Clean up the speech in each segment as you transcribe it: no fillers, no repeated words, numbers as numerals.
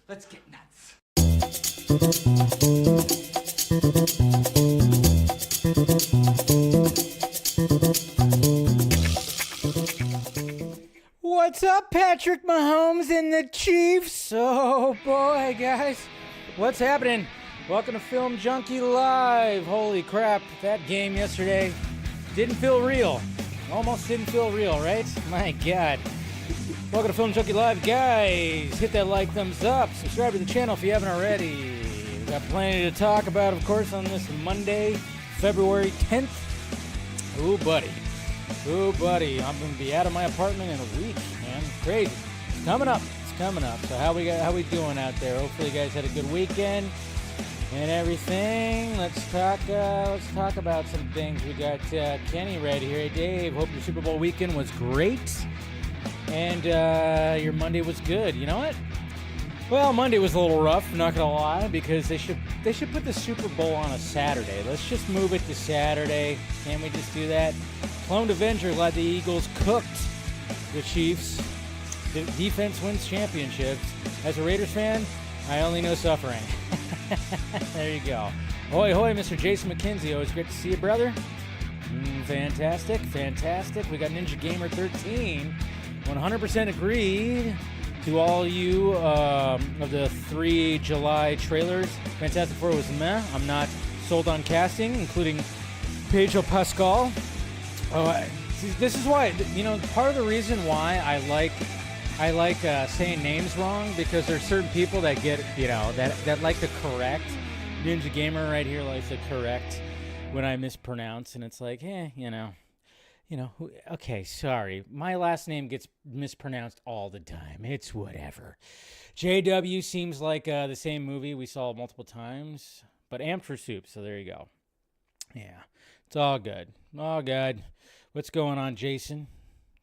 Let's get nuts. What's up, Patrick Mahomes and the Chiefs? Oh boy, guys, what's happening? Welcome to Film Junkee Live. Holy crap, that game yesterday didn't feel real. Almost didn't feel real, right? My God. Welcome to Film Junkee Live, guys. Hit that like, thumbs up. Subscribe to the channel if you haven't already. We've got plenty to talk about, of course, on this Monday, February 10th. Ooh, buddy. Ooh, buddy. I'm going to be out of my apartment in a week, man. Crazy. It's coming up. It's coming up. So how we doing out there? Hopefully you guys had a good weekend and everything. Let's talk about some things. We got Kenny right here. Hey, Dave. Hope your Super Bowl weekend was great. And your Monday was good. You know what? Well, Monday was a little rough, not gonna lie, because they should put the Super Bowl on a Saturday. Let's just move it to Saturday. Can't we just do that? Cloned Avenger led the Eagles, cooked the Chiefs. The defense wins championships. As a Raiders fan, I only know suffering. There you go. Hoy, hoy, Mr. Jason McKenzie. Always great to see you, brother. Fantastic, fantastic. We got Ninja Gamer 13. 100% agreed to all you of the 3 July trailers. Fantastic Four was meh. I'm not sold on casting, including Pedro Pascal. This is why, part of the reason why I like saying names wrong, because there's certain people that get, that like to correct. Ninja Gamer right here likes to correct when I mispronounce, and it's like, okay, sorry. My last name gets mispronounced all the time. It's whatever. JW seems like the same movie we saw multiple times, but amped for soup, so there you go. Yeah, it's all good. All good. What's going on, Jason?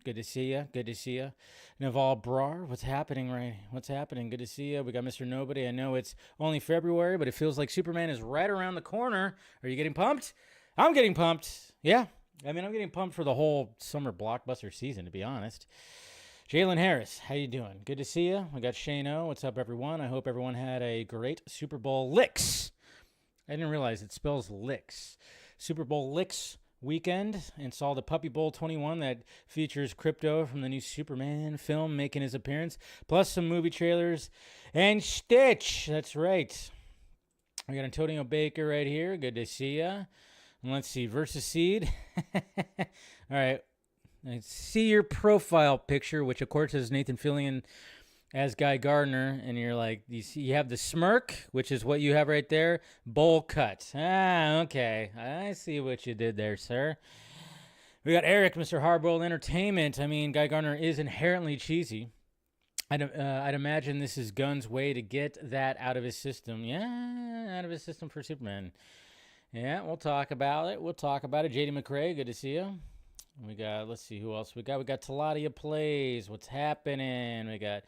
Good to see you. Good to see you. Naval Brar, what's happening, Ray? What's happening? Good to see you. We got Mr. Nobody. I know it's only February, but it feels like Superman is right around the corner. Are you getting pumped? I'm getting pumped. Yeah. I'm getting pumped for the whole summer blockbuster season, to be honest. Jalen Harris, how you doing? Good to see you. We got Shane O. What's up, everyone? I hope everyone had a great Super Bowl licks. I didn't realize it spells licks. Super Bowl licks weekend, and saw the Puppy Bowl 21 that features Krypto from the new Superman film making his appearance, plus some movie trailers and Stitch. That's right. We got Antonio Baker right here. Good to see ya. And let's see, Versus Seed. All right. I see your profile picture, which of course is Nathan Fillion as Guy Gardner, and you're like, you have the smirk, which is what you have right there. Bowl cut. Okay. I see what you did there, sir. We got Eric, Mr. Hardboiled Entertainment. Guy Gardner is inherently cheesy. I'd imagine this is Gunn's way to get that out of his system. Yeah, out of his system for Superman. Yeah, we'll talk about it. JD McRae, good to see you. We got, let's see who else we got. We got Taladia Plays. What's happening? We got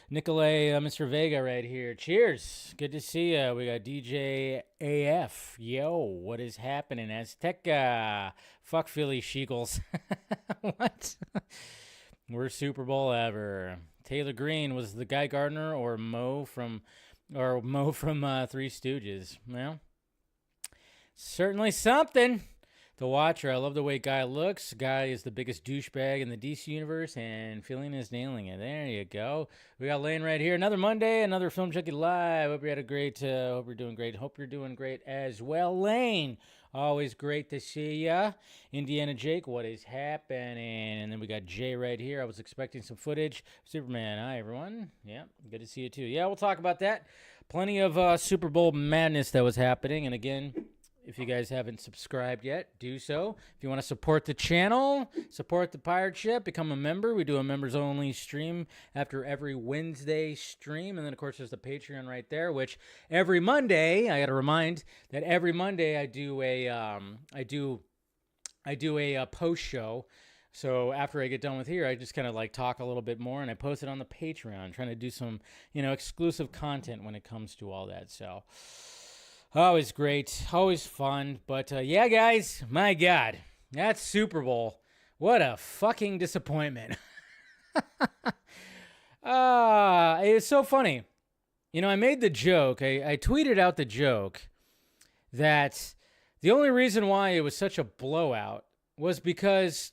Nicolay, Mr. Vega right here. Cheers. Good to see you. We got DJ AF. Yo, what is happening? Azteca. Fuck Philly Sheagles. What? Worst Super Bowl ever. Taylor Green, was the Guy Gardner or Mo from Three Stooges? Well, certainly something to watch her. I love the way Guy looks. Guy is the biggest douchebag in the DC universe, and Feeling is nailing it. There you go. We got Lane right here. Another Monday, another Film Junkee Live. Hope you had a great, hope you're doing great. Hope you're doing great as well. Lane, always great to see ya. Indiana Jake, what is happening? And then we got Jay right here. I was expecting some footage. Superman, hi everyone. Yeah, good to see you too. Yeah, we'll talk about that. Plenty of Super Bowl madness that was happening. And again, if you guys haven't subscribed yet, do so. If you want to support the channel, support the pirate ship, become a member. We do a members-only stream after every Wednesday stream. And then, of course, there's the Patreon right there, which every Monday, I got to remind that every Monday I do a post show. So after I get done with here, I just kind of like talk a little bit more, and I post it on the Patreon, trying to do some, exclusive content when it comes to all that. So always great, always fun. But yeah, guys, my God, that Super Bowl, what a fucking disappointment. It's so funny. I made the joke. I tweeted out the joke that the only reason why it was such a blowout was because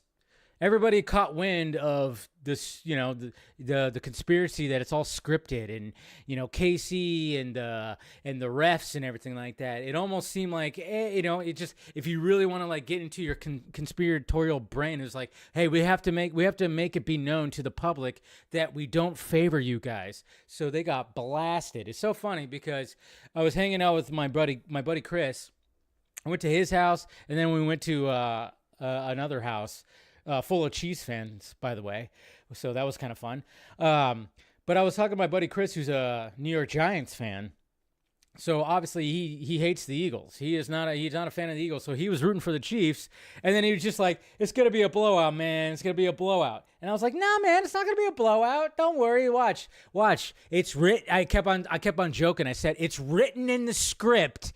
everybody caught wind of this, the conspiracy that it's all scripted, and KC and the refs and everything like that. It almost seemed like it just, if you really want to like get into your conspiratorial brain, it's like, hey, we have to make it be known to the public that we don't favor you guys. So they got blasted. It's so funny because I was hanging out with my buddy Chris. I went to his house, and then we went to another house full of Chiefs fans, by the way. So that was kind of fun. But I was talking to my buddy Chris, who's a New York Giants fan. So obviously he hates the Eagles. He's not a fan of the Eagles. So he was rooting for the Chiefs, and then he was just like, "It's gonna be a blowout, man. It's gonna be a blowout." And I was like, "Nah, man, it's not gonna be a blowout. Don't worry. Watch. It's written." I kept on joking. I said, "It's written in the script.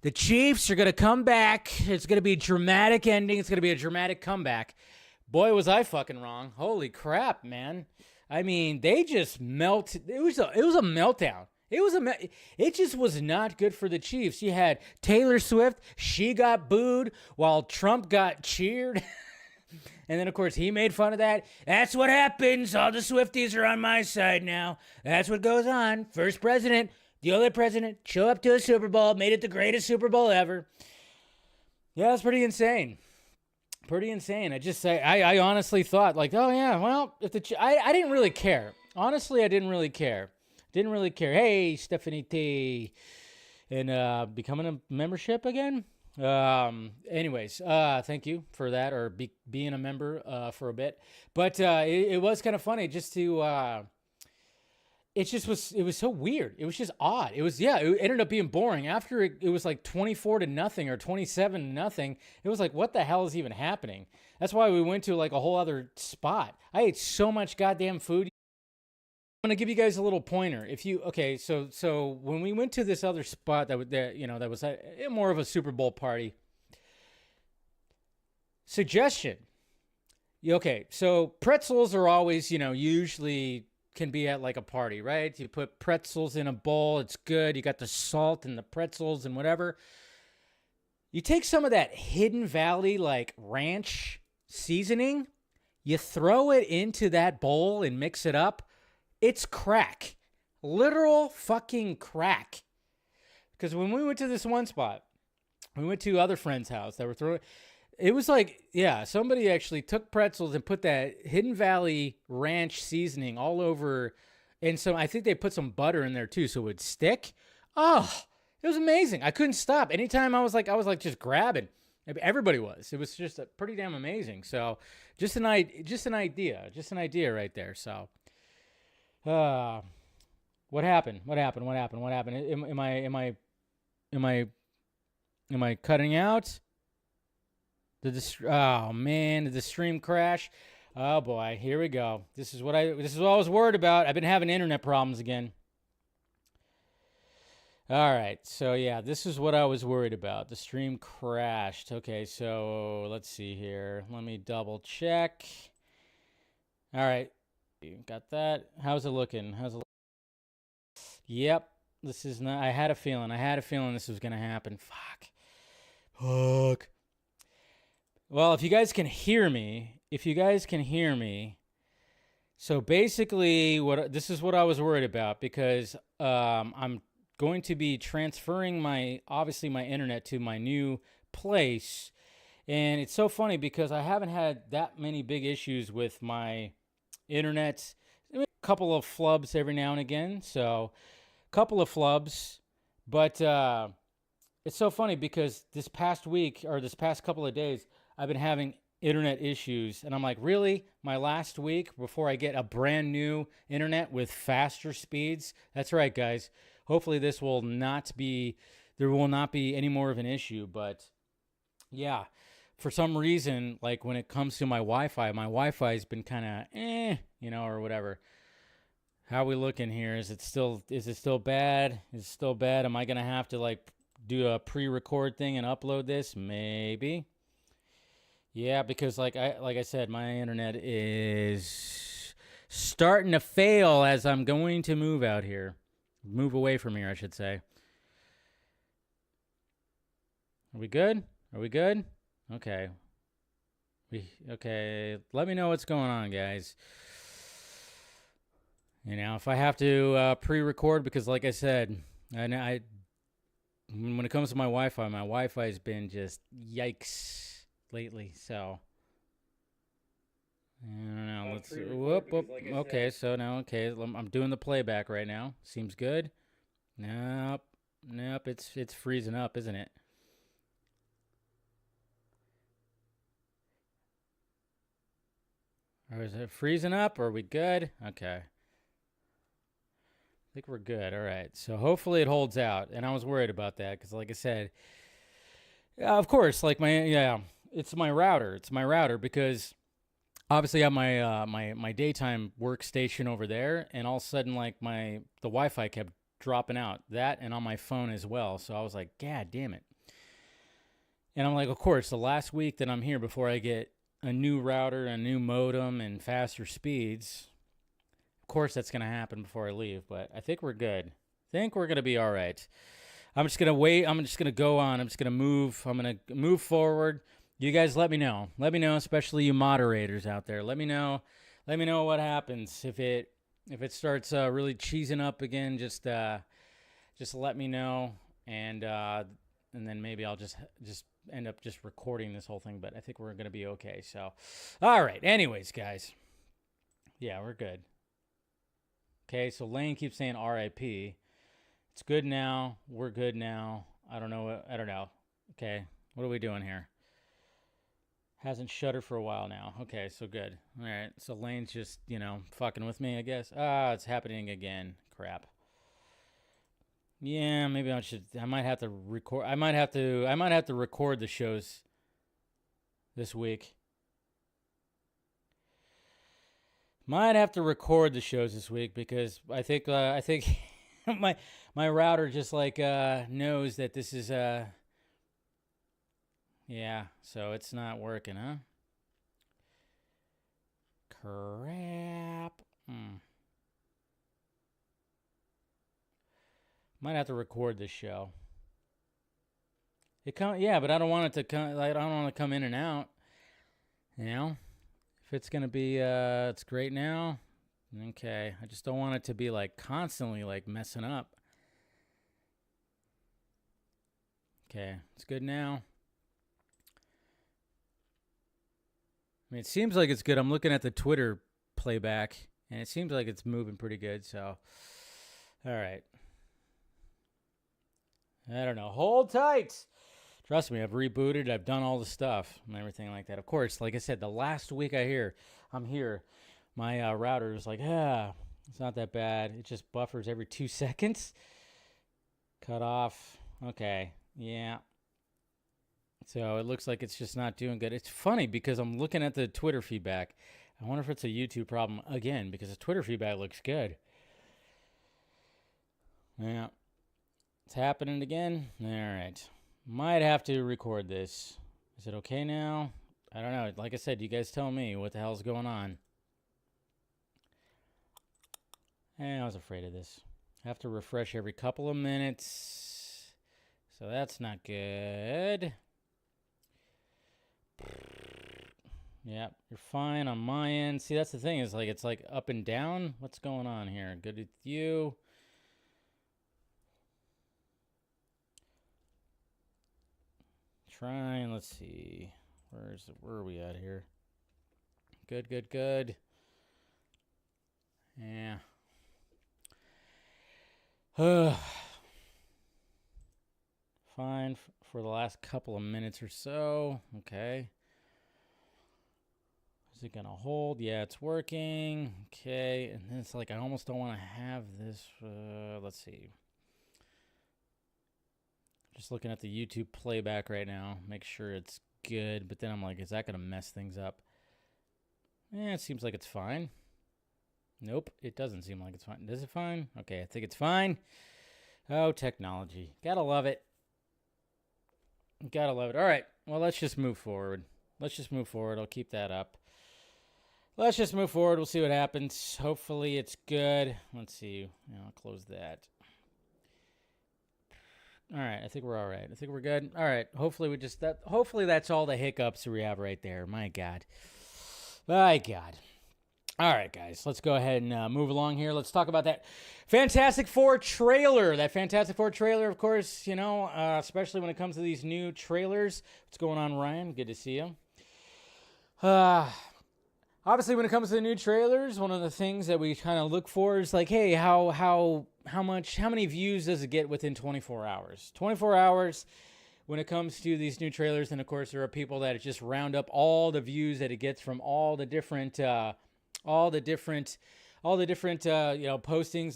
The Chiefs are gonna come back. It's gonna be a dramatic ending. It's gonna be a dramatic comeback." Boy, was I fucking wrong. Holy crap, man. I mean, they just melted. It was a meltdown. It just was not good for the Chiefs. You had Taylor Swift. She got booed while Trump got cheered. And then, of course, he made fun of that. That's what happens. All the Swifties are on my side now. That's what goes on. First president, the only president, show up to a Super Bowl, made it the greatest Super Bowl ever. Yeah, it's pretty insane. Pretty insane. I honestly thought, like, oh yeah, well, I didn't really care. Honestly, I didn't really care. Hey, Stephanie T, and becoming a membership again. Anyways, thank you for that, or being a member for a bit. But it was kind of funny just to. It was so weird. It was just odd. It ended up being boring. After it was like 24-0 or 27-0. It was like, what the hell is even happening? That's why we went to like a whole other spot. I ate so much goddamn food. I'm going to give you guys a little pointer. So when we went to this other spot that was more of a Super Bowl party. Suggestion. Okay, so pretzels are always, usually can be at like a party, right? You put pretzels in a bowl, it's good. You got the salt and the pretzels and whatever. You take some of that Hidden Valley like ranch seasoning, you throw it into that bowl and mix it up. It's crack. Literal fucking crack. Because when we went to this one spot, we went to other friends' house that were throwing. It was like, yeah, somebody actually took pretzels and put that Hidden Valley ranch seasoning all over. And so I think they put some butter in there too, so it would stick. Oh, it was amazing. I couldn't stop. Anytime I was like just grabbing. Everybody was. It was just pretty damn amazing. So just an idea right there. So, what happened? Am I cutting out? Did the stream crash? Oh boy, here we go. This is what I was worried about. I've been having internet problems again. All right, so yeah, this is what I was worried about. The stream crashed. Okay, so let's see here. Let me double check. All right, got that. How's it looking? Yep, this is not. I had a feeling this was gonna happen. Fuck. Well, if you guys can hear me, so basically this is what I was worried about, because I'm going to be transferring my internet to my new place. And it's so funny because I haven't had that many big issues with my internet. A couple of flubs every now and again. So a couple of flubs, but it's so funny because this past week or this past couple of days, I've been having internet issues, and I'm like, really? My last week before I get a brand new internet with faster speeds? That's right, guys. Hopefully there will not be any more of an issue, but yeah, for some reason, like when it comes to my Wi-Fi has been kind of or whatever. How are we looking here? Is it still bad? Am I going to have to like do a pre-record thing and upload this? Maybe. Yeah, because like I said, my internet is starting to fail as I'm going to move out here. Move away from here, I should say. Are we good? Are we good? Okay. Okay. Let me know what's going on, guys. You know, if I have to pre-record, because like I said, when it comes to my Wi-Fi has been just yikes lately. So I don't know. Let's whoop. Like okay, so now I'm doing the playback right now. Seems good. Nope. It's freezing up, isn't it? Or is it freezing up? Are we good? Okay. I think we're good. All right. So hopefully it holds out. And I was worried about that because, like I said, of course, like it's my router. It's my router because obviously I have my daytime workstation over there, and all of a sudden, like the Wi-Fi kept dropping out. That and on my phone as well. So I was like, God damn it. And I'm like, of course, the last week that I'm here before I get a new router, a new modem, and faster speeds. Of course, that's going to happen before I leave, but I think we're good. I think we're going to be all right. I'm just going to wait. I'm just going to go on. I'm just going to move. I'm going to move forward. You guys let me know. Let me know, especially you moderators out there. Let me know. Let me know what happens if it starts really cheesing up again. Just let me know, and then maybe I'll just end up just recording this whole thing, but I think we're going to be okay. So, all right. Anyways, guys. Yeah, we're good. Okay, so Lane keeps saying RIP. It's good now. We're good now. I don't know. Okay, what are we doing here? Hasn't shuttered for a while now. Okay, so good. All right, so Lane's just, fucking with me, I guess. It's happening again. Crap. Yeah, maybe I might have to record. I might have to record the shows this week. Might have to record the shows this week because I think my router just knows that this is yeah, so it's not working, huh? Crap. Might have to record this show. Yeah, but I don't want it to come. I don't want to come in and out. If it's gonna be, it's great now. Okay, I just don't want it to be constantly messing up. Okay, it's good now. I mean, it seems like it's good. I'm looking at the Twitter playback, and it seems like it's moving pretty good. So, all right. I don't know. Hold tight. Trust me, I've rebooted. I've done all the stuff and everything like that. Of course, like I said, the last week I'm here, my router is like, it's not that bad. It just buffers every 2 seconds. Cut off. Okay. Yeah. So it looks like it's just not doing good. It's funny because I'm looking at the Twitter feedback. I wonder if it's a YouTube problem again because the Twitter feedback looks good. Yeah. It's happening again. All right. Might have to record this. Is it okay now? I don't know. Like I said, you guys tell me what the hell's going on. I was afraid of this. I have to refresh every couple of minutes. So that's not good. Yep, you're fine on my end. See, that's the thing. Is it's up and down. What's going on here? Good with you. Trying. Let's see. Where are we at here? Good. Yeah. Fine for the last couple of minutes or so. Okay. Is it gonna hold? Yeah, it's working. Okay, and then it's I almost don't want to have this. Let's see. Just looking at the YouTube playback right now. Make sure it's good. But then I'm like, is that gonna mess things up? Yeah, it seems like it's fine. Nope, it doesn't seem like it's fine. Is it fine? Okay, I think it's fine. Oh, technology. Gotta love it. Gotta love it. All right, well, let's just move forward. I'll keep that up. Let's just move forward. We'll see what happens. Hopefully it's good. Let's see. I'll close that. All right. I think we're all right. I think we're good. All right. Hopefully hopefully that's all the hiccups we have right there. My God. My God. All right, guys. Let's go ahead and move along here. Let's talk about that Fantastic Four trailer. That Fantastic Four trailer, of course, you know, especially when it comes to these new trailers. What's going on, Ryan? Good to see you. Obviously, when it comes to the new trailers, one of the things that we kind of look for is like, hey, how many views does it get within 24 hours? 24 hours when it comes to these new trailers, and of course, there are people that just round up all the views that it gets from all the different postings,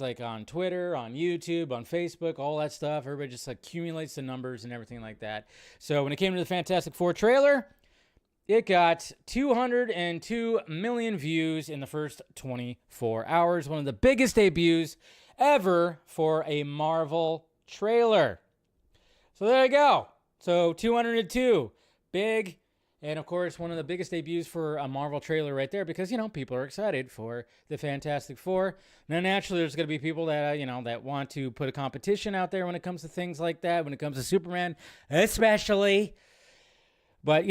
like on Twitter, on YouTube, on Facebook, all that stuff. Everybody just accumulates the numbers and everything like that. So when it came to the Fantastic Four trailer, it got 202 million views in the first 24 hours. One of the biggest debuts ever for a Marvel trailer. So there you go. So 202. Big. And of course, one of the biggest debuts for a Marvel trailer right there, because, you know, people are excited for the Fantastic Four. Now, naturally, there's going to be people that, that want to put a competition out there when it comes to things like that, when it comes to Superman, especially. But,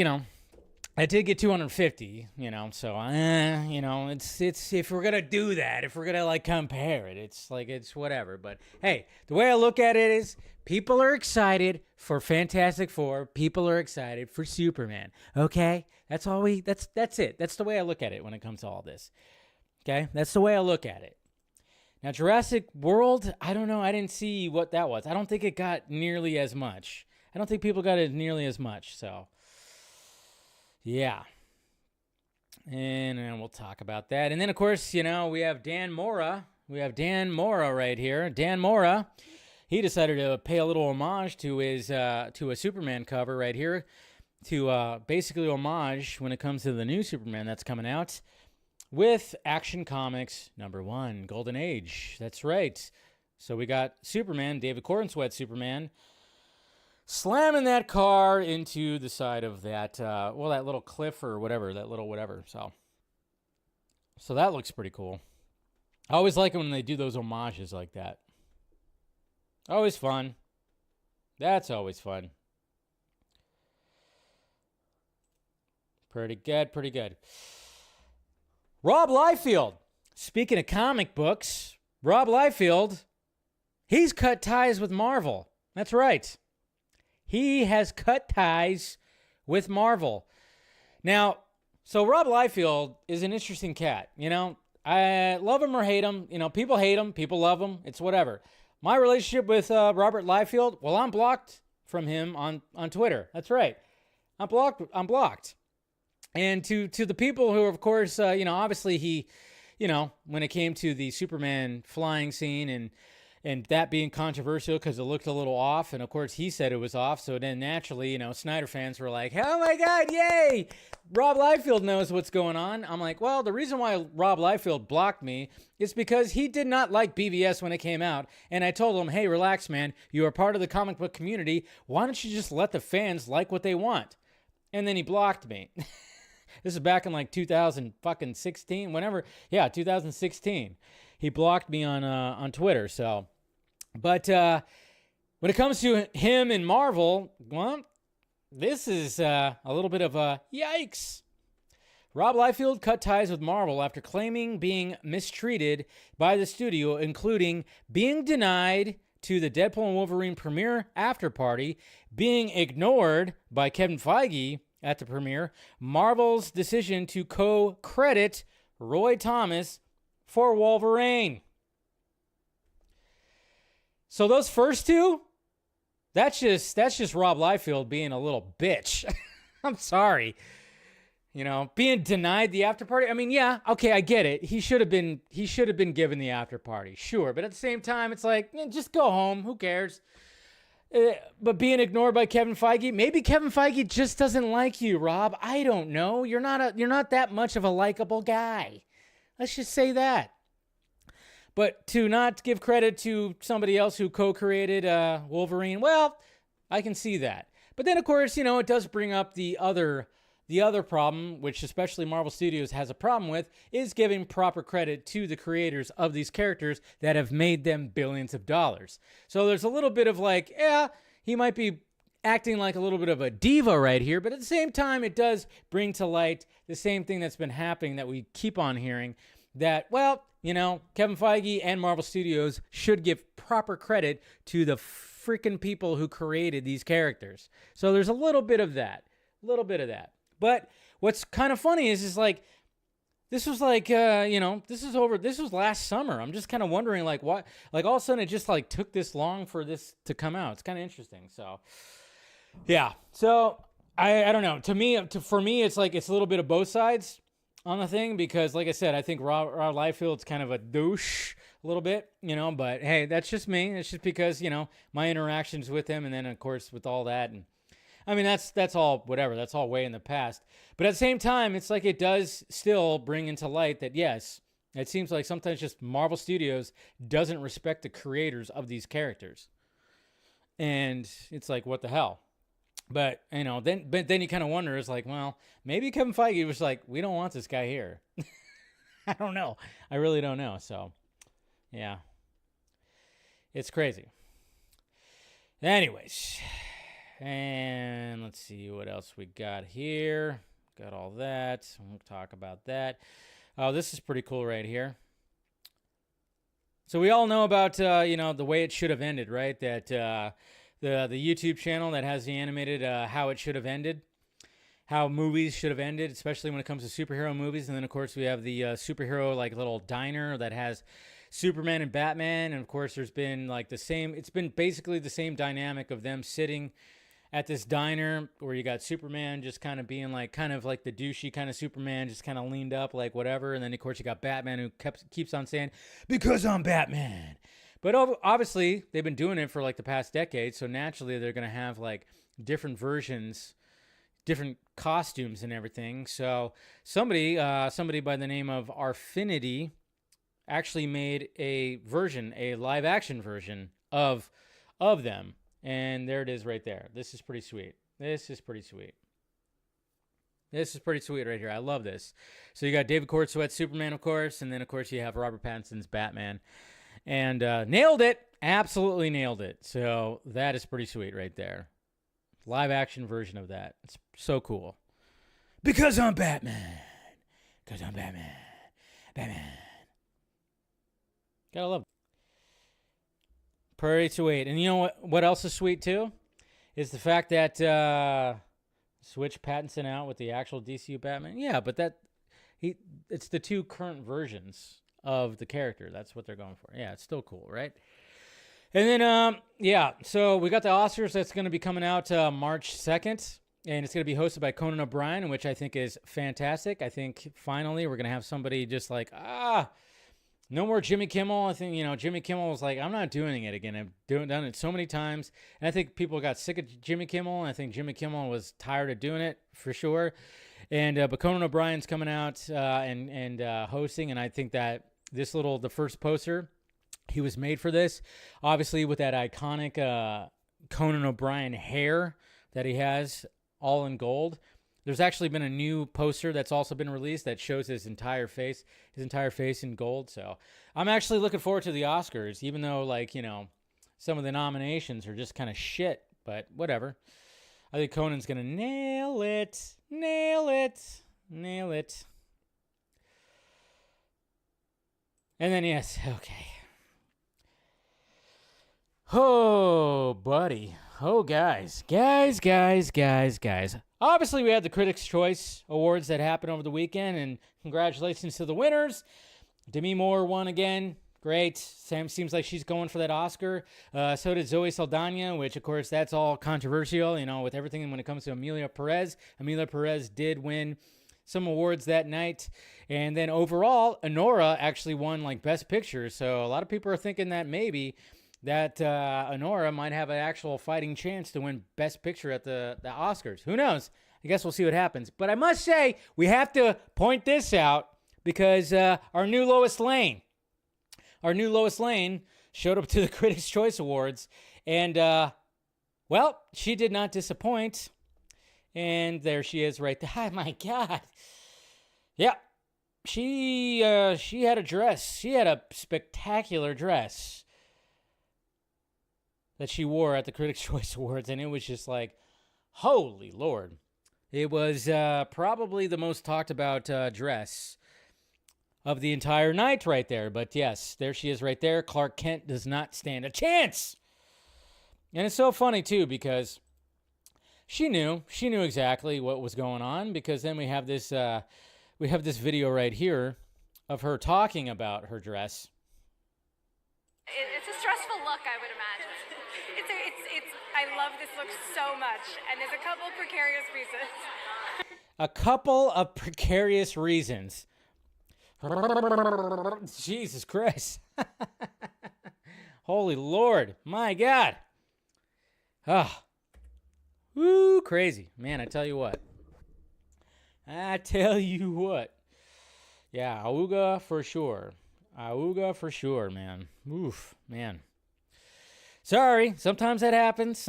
I did get 250, so, it's if we're going to do that, if we're going to, compare it, it's whatever. But, hey, the way I look at it is people are excited for Fantastic Four. People are excited for Superman, okay? That's it. That's the way I look at it when it comes to all this, okay? That's the way I look at it. Now, Jurassic World, I don't know. I didn't see what that was. I don't think it got nearly as much. I don't think people got it nearly as much, so... yeah. And then we'll talk about that. And then, of course, we have Dan Mora. We have Dan Mora right here. Dan Mora, he decided to pay a little homage to his to a Superman cover right here, to basically homage when it comes to the new Superman that's coming out with Action Comics #1, Golden Age. That's right. So we got Superman, David Corenswet Superman, slamming that car into the side of that, that little cliff or whatever, So that looks pretty cool. I always like it when they do those homages like that. Always fun. That's always fun. Pretty good. Rob Liefeld. Speaking of comic books, Rob Liefeld, he's cut ties with Marvel. That's right. He has cut ties with Marvel. Now, so Rob Liefeld is an interesting cat. I love him or hate him. People hate him. People love him. It's whatever. My relationship with Robert Liefeld, well, I'm blocked from him on Twitter. That's right. I'm blocked. And to the people who, of course, obviously he, when it came to the Superman flying scene and that being controversial because it looked a little off. And, of course, he said it was off. So then, naturally, Snyder fans were like, oh, my God, yay! Rob Liefeld knows what's going on. I'm like, well, the reason why Rob Liefeld blocked me is because he did not like BVS when it came out. And I told him, hey, relax, man. You are part of the comic book community. Why don't you just let the fans like what they want? And then he blocked me. This is back in 2016, whenever. Yeah, 2016. He blocked me on Twitter, so... But when it comes to him and Marvel, well, this is a little bit of a yikes. Rob Liefeld cut ties with Marvel after claiming being mistreated by the studio, including being denied to the Deadpool and Wolverine premiere after party, being ignored by Kevin Feige at the premiere, Marvel's decision to co-credit Roy Thomas for Wolverine. So those first two, that's just Rob Liefeld being a little bitch. I'm sorry. Being denied the after party. I mean, yeah, okay, I get it. He should have been given the after party, sure. But at the same time, it's like, just go home. Who cares? But being ignored by Kevin Feige, maybe Kevin Feige just doesn't like you, Rob. I don't know. You're not that much of a likable guy. Let's just say that. But to not give credit to somebody else who co-created Wolverine, well, I can see that. But then, of course, it does bring up the other problem, which especially Marvel Studios has a problem with, is giving proper credit to the creators of these characters that have made them billions of dollars. So there's a little bit of he might be acting like a little bit of a diva right here, but at the same time, it does bring to light the same thing that's been happening that we keep on hearing, that, well, you know, Kevin Feige and Marvel Studios should give proper credit to the freaking people who created these characters. So there's a little bit of that. But what's kind of funny is like, this was like, this was last summer. I'm just kind of wondering, like, what, like, all of a sudden it just like took this long for this to come out. It's kind of interesting. So, yeah. So I don't know. For me, it's like, it's a little bit of both sides on the thing, because like I said, I think Rob Liefeld's kind of a douche a little bit, you know, but hey, that's just me. It's just because, you know, my interactions with him, and then of course with all that, and I mean, that's all whatever. That's all way in the past. But at the same time, it's like it does still bring into light that, yes, it seems like sometimes just Marvel Studios doesn't respect the creators of these characters. And it's like, what the hell? But, you know, then you kind of wonder, it's like, well, maybe Kevin Feige was like, we don't want this guy here. I don't know. I really don't know. So, yeah. It's crazy. Anyways. And let's see what else we got here. Got all that. We'll talk about that. Oh, this is pretty cool right here. So we all know about, the way it should have ended, right? That the YouTube channel that has the animated how it should have ended. How movies should have ended, especially when it comes to superhero movies. And then, of course, we have the superhero, like, little diner that has Superman and Batman. And, of course, there's been, like, it's been basically the same dynamic of them sitting at this diner where you got Superman just kind of being like, kind of like the douchey kind of Superman, just kind of leaned up, like whatever. And then, of course, you got Batman who keeps on saying, because I'm Batman. But obviously, they've been doing it for like the past decade. So naturally, they're going to have like different versions, different costumes and everything. So somebody by the name of Arfinity actually made a live action version of them. And there it is right there. This is pretty sweet. This is pretty sweet right here. I love this. So you got David Cornsweet's Superman, of course. And then, of course, you have Robert Pattinson's Batman. And nailed it. Absolutely nailed it. So that is pretty sweet right there. Live action version of that. It's so cool. Because I'm Batman. Because I'm Batman. Batman. Gotta love it. Pretty sweet. And you know what else is sweet too? Is the fact that switch Pattinson out with the actual DCU Batman. Yeah, but it's the two current versions of the character. That's what they're going for. Yeah, it's still cool, right? And then, so we got the Oscars that's going to be coming out March 2nd. And it's going to be hosted by Conan O'Brien, which I think is fantastic. I think finally we're going to have somebody just like, no more Jimmy Kimmel. I think, Jimmy Kimmel was like, I'm not doing it again. I've done it so many times. And I think people got sick of Jimmy Kimmel. And I think Jimmy Kimmel was tired of doing it for sure. And but Conan O'Brien's coming out and hosting. And I think that the first poster, he was made for this. Obviously with that iconic Conan O'Brien hair that he has all in gold. There's actually been a new poster that's also been released that shows his entire face in gold. So I'm actually looking forward to the Oscars, even though, some of the nominations are just kind of shit, but whatever. I think Conan's going to nail it. And then, yes, okay. Oh, buddy. Oh, guys. Obviously, we had the Critics' Choice Awards that happened over the weekend, and congratulations to the winners. Demi Moore won again. Great. Sam seems like she's going for that Oscar. So did Zoe Saldana, which, of course, that's all controversial, with everything when it comes to Emilia Perez. Emilia Perez did win some awards that night. And then overall, Anora actually won, Best Picture. So a lot of people are thinking that maybe that Anora might have an actual fighting chance to win Best Picture at the Oscars. Who knows? I guess we'll see what happens. But I must say, we have to point this out because our new Lois Lane showed up to the Critics' Choice Awards. And, she did not disappoint. And there she is right there. Oh, my God. Yeah. She had a dress. She had a spectacular dress. that she wore at the Critics' Choice Awards, and it was just like, holy Lord. It was probably the most talked about dress of the entire night right there. But yes, there she is right there. Clark Kent does not stand a chance. And it's so funny, too, because she knew exactly what was going on, because then we have this video right here of her talking about her dress. It's a stressful look, I would imagine. I love this look so much, and there's a couple of precarious reasons. A couple of precarious reasons. Jesus Christ. Holy Lord. My God. Ah. Woo, crazy. Man, I tell you what. Yeah, Auga for sure. Auga for sure, man. Oof, man. Sorry, sometimes that happens.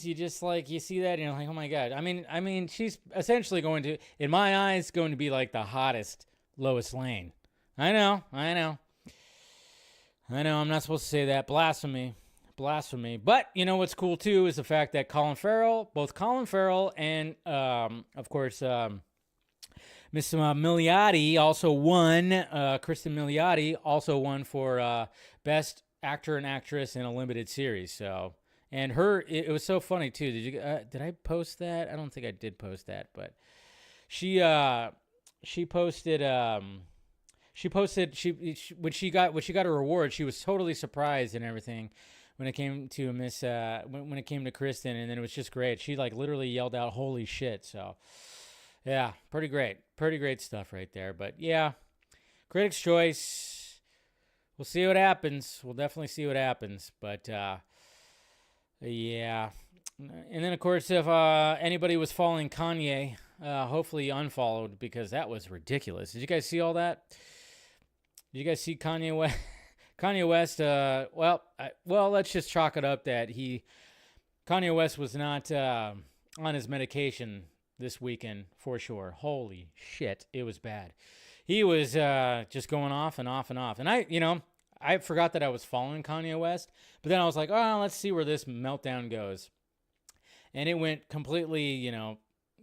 You just you see that and you're like, oh my God. I mean, she's essentially going to, in my eyes, going to be like the hottest Lois Lane. I know. I'm not supposed to say that. Blasphemy. But you know what's cool too is the fact that both Colin Farrell and, of course, Miss Milioti also won. Kristen Milioti also won for Best Actor and Actress in a Limited Series. So, and it was so funny too. Did I post that? I don't think I did post that, but she posted when she got her award. She was totally surprised and everything when it came to when it came to Kristen, and then it was just great. She literally yelled out, "Holy shit!" So. Yeah, pretty great stuff right there. But yeah, Critics' Choice. We'll see what happens. We'll definitely see what happens. But yeah. And then, of course, if anybody was following Kanye, hopefully unfollowed, because that was ridiculous. Did you guys see all that? Did you guys see Kanye West? Kanye West, well, let's just chalk it up that Kanye West was not on his medication this weekend for sure. Holy shit, it was bad. He was just going off and off and off. And I forgot that I was following Kanye West, but then I was like, oh, let's see where this meltdown goes. And it went completely,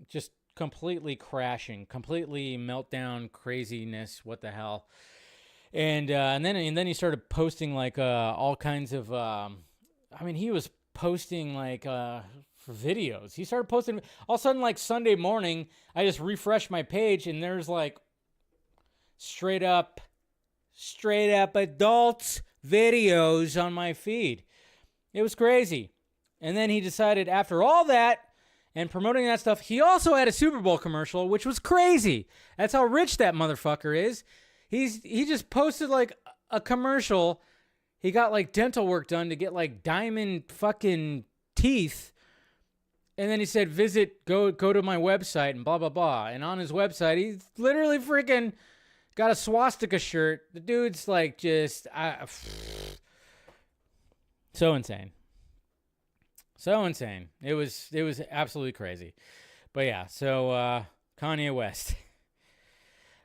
just completely crashing, completely meltdown, craziness, what the hell. And then he started posting all kinds of he was posting for videos. He started posting all of a sudden, Sunday morning, I just refreshed my page and there's straight up adult videos on my feed. It was crazy. And then he decided, after all that and promoting that stuff, he also had a Super Bowl commercial, which was crazy. That's how rich that motherfucker is. He just posted a commercial. He got dental work done to get diamond fucking teeth. And then he said, go to my website and blah, blah, blah. And on his website, he's literally freaking got a swastika shirt. The dude's so insane. So insane. It was absolutely crazy. But yeah, so Kanye West.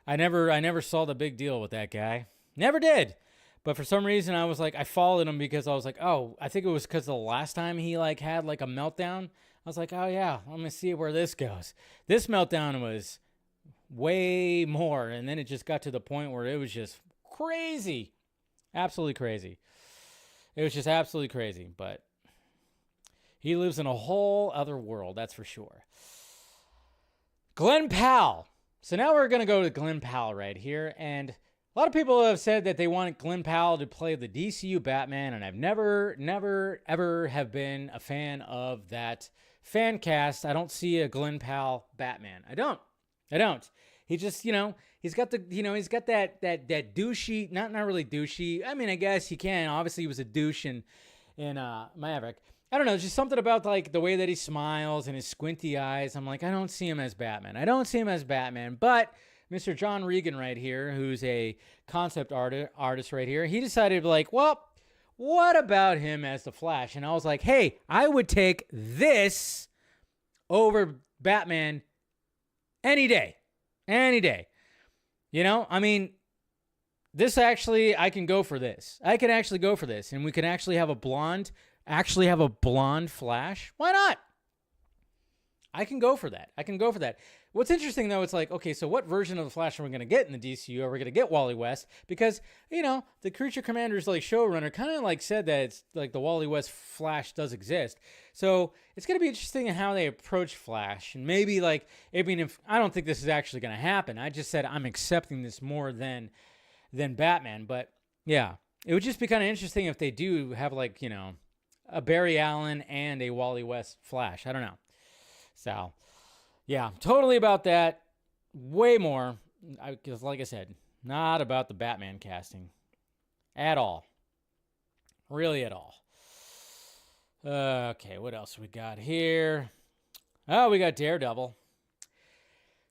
I never saw the big deal with that guy. Never did. But for some reason, I was I followed him because I was oh, I think it was because the last time he had a meltdown. I was oh yeah, let me see where this goes. This meltdown was way more, and then it just got to the point where it was just crazy. Absolutely crazy. It was just absolutely crazy, but he lives in a whole other world, that's for sure. Glen Powell. So now we're going to go to Glen Powell right here, and a lot of people have said that they want Glen Powell to play the DCU Batman, and I've never, ever have been a fan of that fan cast. I don't see a Glen Powell Batman. I don't. He just, he's got he's got that douchey, not really douchey. I mean, I guess he can. Obviously, he was a douche in Maverick. I don't know, just something about the way that he smiles and his squinty eyes. I'm I don't see him as Batman. But Mr. John Regan right here, who's a concept artist right here, he decided well, what about him as the Flash? And I was hey, I would take this over Batman any day. This actually, I can go for this. I can actually go for this. And we can actually have a blonde actually have a blonde Flash, why not? I can go for that. What's interesting, though, it's like, okay, so what version of the Flash are we going to get in the DCU? Are we going to get Wally West? Because, the Creature Commander's, showrunner kind of, said that it's, the Wally West Flash does exist. So it's going to be interesting in how they approach Flash. And maybe, I don't think this is actually going to happen. I just said I'm accepting this more than Batman. But, yeah, it would just be kind of interesting if they do have, a Barry Allen and a Wally West Flash. I don't know. So, yeah, totally about that. Way more. Because, like I said, not about the Batman casting. At all. Really at all. Okay, what else we got here? Oh, we got Daredevil.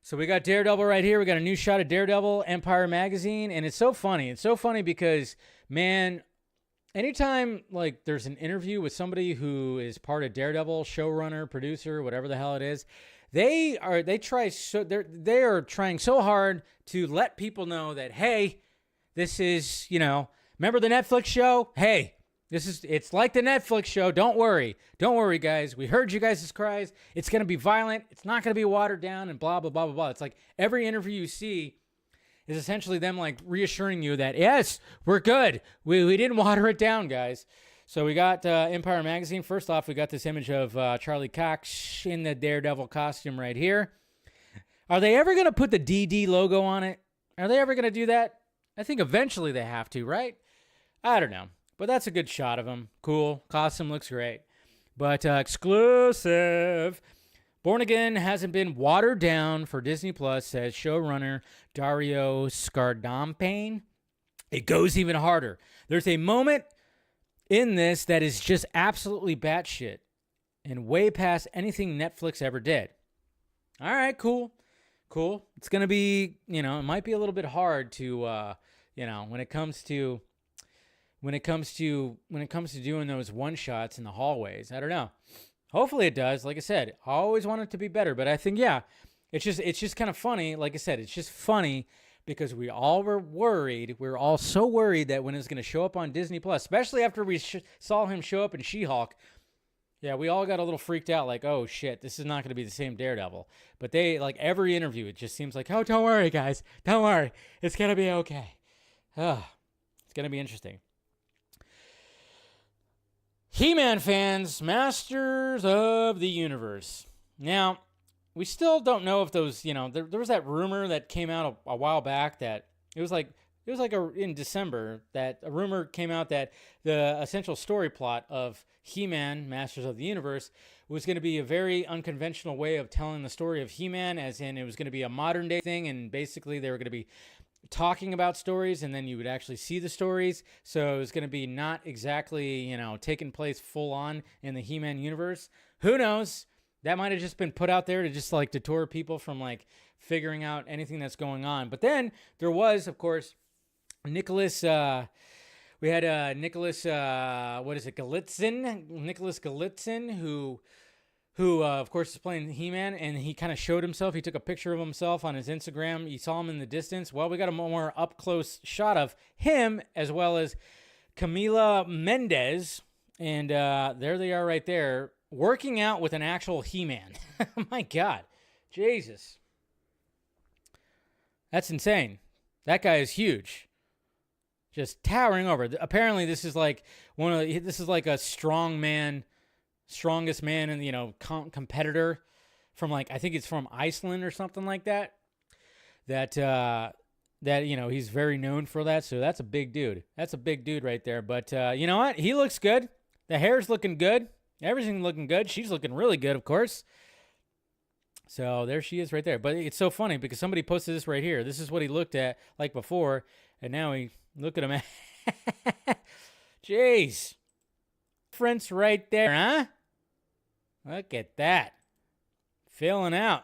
So we got Daredevil right here. We got a new shot of Daredevil, Empire Magazine. And it's so funny. It's so funny because, man, anytime there's an interview with somebody who is part of Daredevil, showrunner, producer, whatever the hell it is, they are trying so hard to let people know that, hey, this is, remember the Netflix show? Hey, it's like the Netflix show. Don't worry, guys. We heard you guys' cries. It's gonna be violent. It's not gonna be watered down and blah blah blah blah blah. It's like every interview you see is essentially them reassuring you that, yes, we're good. We didn't water it down, guys. So we got Empire Magazine. First off, we got this image of Charlie Cox in the Daredevil costume right here. Are they ever going to put the DD logo on it? Are they ever going to do that? I think eventually they have to, right? I don't know. But that's a good shot of him. Cool. Costume looks great. But exclusive. Born Again hasn't been watered down for Disney Plus, says showrunner Dario Scardampane. It goes even harder. There's a moment in this that is just absolutely batshit and way past anything Netflix ever did. All right, cool. It's going to be, it might be a little bit hard to, when it comes to doing those one shots in the hallways. I don't know. Hopefully it does. Like I said, I always want it to be better, but I think, yeah, it's just kind of funny. Like I said, it's just funny because we all were worried. We were all so worried that when it was going to show up on Disney Plus, especially after we saw him show up in She-Hulk, yeah, we all got a little freaked out, oh shit, this is not going to be the same Daredevil. But they, every interview, it just seems like, oh, don't worry, guys, don't worry, it's going to be okay. It's going to be interesting. He-Man fans, Masters of the Universe. Now, we still don't know if those, there was that rumor that came out a while back that it was in December that a rumor came out that the essential story plot of He-Man, Masters of the Universe, was going to be a very unconventional way of telling the story of He-Man, as in it was going to be a modern day thing, and basically they were going to be talking about stories, and then you would actually see the stories. So it was going to be not exactly, taking place full on in the He-Man universe. Who knows? That might have just been put out there to just deter people from figuring out anything that's going on. But then there was, of course, Nicholas Galitzin, Nicholas Galitzin, who of course is playing He-Man, and he kind of showed himself. He took a picture of himself on his Instagram. You saw him in the distance. Well, we got a more up close shot of him, as well as Camila Mendez, and there they are right there, working out with an actual He-Man. My God, Jesus, that's insane. That guy is huge, just towering over. Apparently, this is like a strongest man and competitor from I think it's from Iceland or something like that. That he's very known for that. So that's a big dude. That's a big dude right there. But you know what? He looks good. The hair's looking good. Everything's looking good. She's looking really good, of course. So there she is right there. But it's so funny because somebody posted this right here. This is what he looked at before, and now look at him. Jeez. Difference right there, huh? Look at that. Filling out.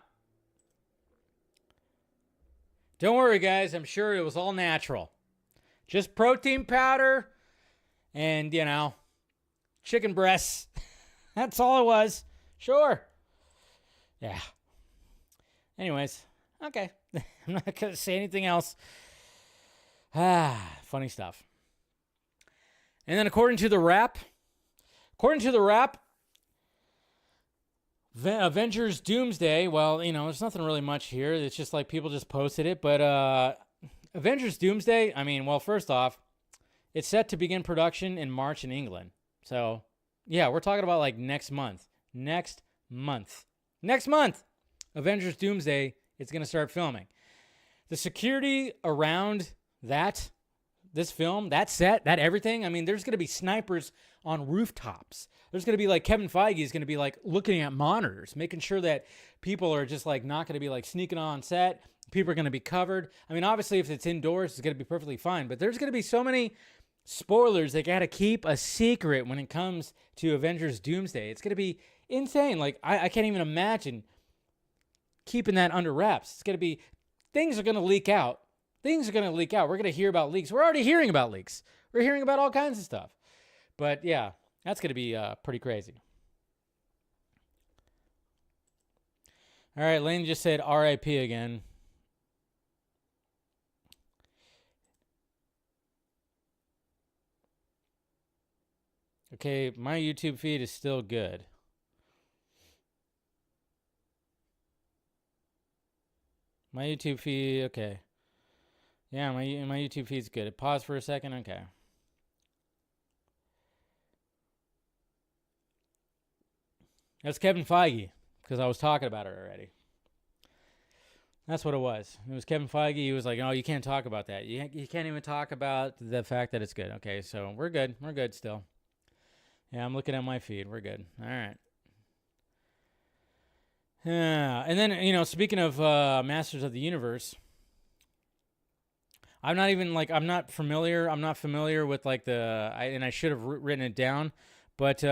Don't worry, guys. I'm sure it was all natural. Just protein powder and, chicken breasts. That's all it was. Sure. Yeah. Anyways, okay. I'm not going to say anything else. Funny stuff. And then according to The Wrap, According to the Wrap, Avengers Doomsday, well, you know, there's nothing really much here. It's just like people just posted it. But Avengers Doomsday, I mean, well, first off, it's set to begin production in March in England. So, yeah, we're talking about like next month. Next month. Avengers Doomsday, it's going to start filming. The security around this film, that set, that everything, I mean, there's going to be snipers on rooftops. There's going to be like Kevin Feige is going to be like looking at monitors, making sure that people are just like not going to be like sneaking on set. People are going to be covered. I mean, obviously, if it's indoors, it's going to be perfectly fine. But there's going to be so many spoilers they got to keep a secret when it comes to Avengers Doomsday. It's going to be insane. Like, I can't even imagine keeping that under wraps. It's going to be, things are going to leak out. We're going to hear about leaks. We're already hearing about leaks. We're hearing about all kinds of stuff. But yeah, that's going to be pretty crazy. All right, Lane just said RIP again. Okay, my YouTube feed is still good. My YouTube feed, okay. Yeah, my YouTube feed's good. It paused for a second, okay. That's Kevin Feige, because I was talking about it already. That's what it was. It was Kevin Feige. He was like, oh, you can't talk about that. You can't even talk about the fact that it's good. Okay, so we're good. We're good still. Yeah, I'm looking at my feed. We're good. All right. Yeah, and then, you know, speaking of Masters of the Universe, I'm not familiar with like and I should have written it down, but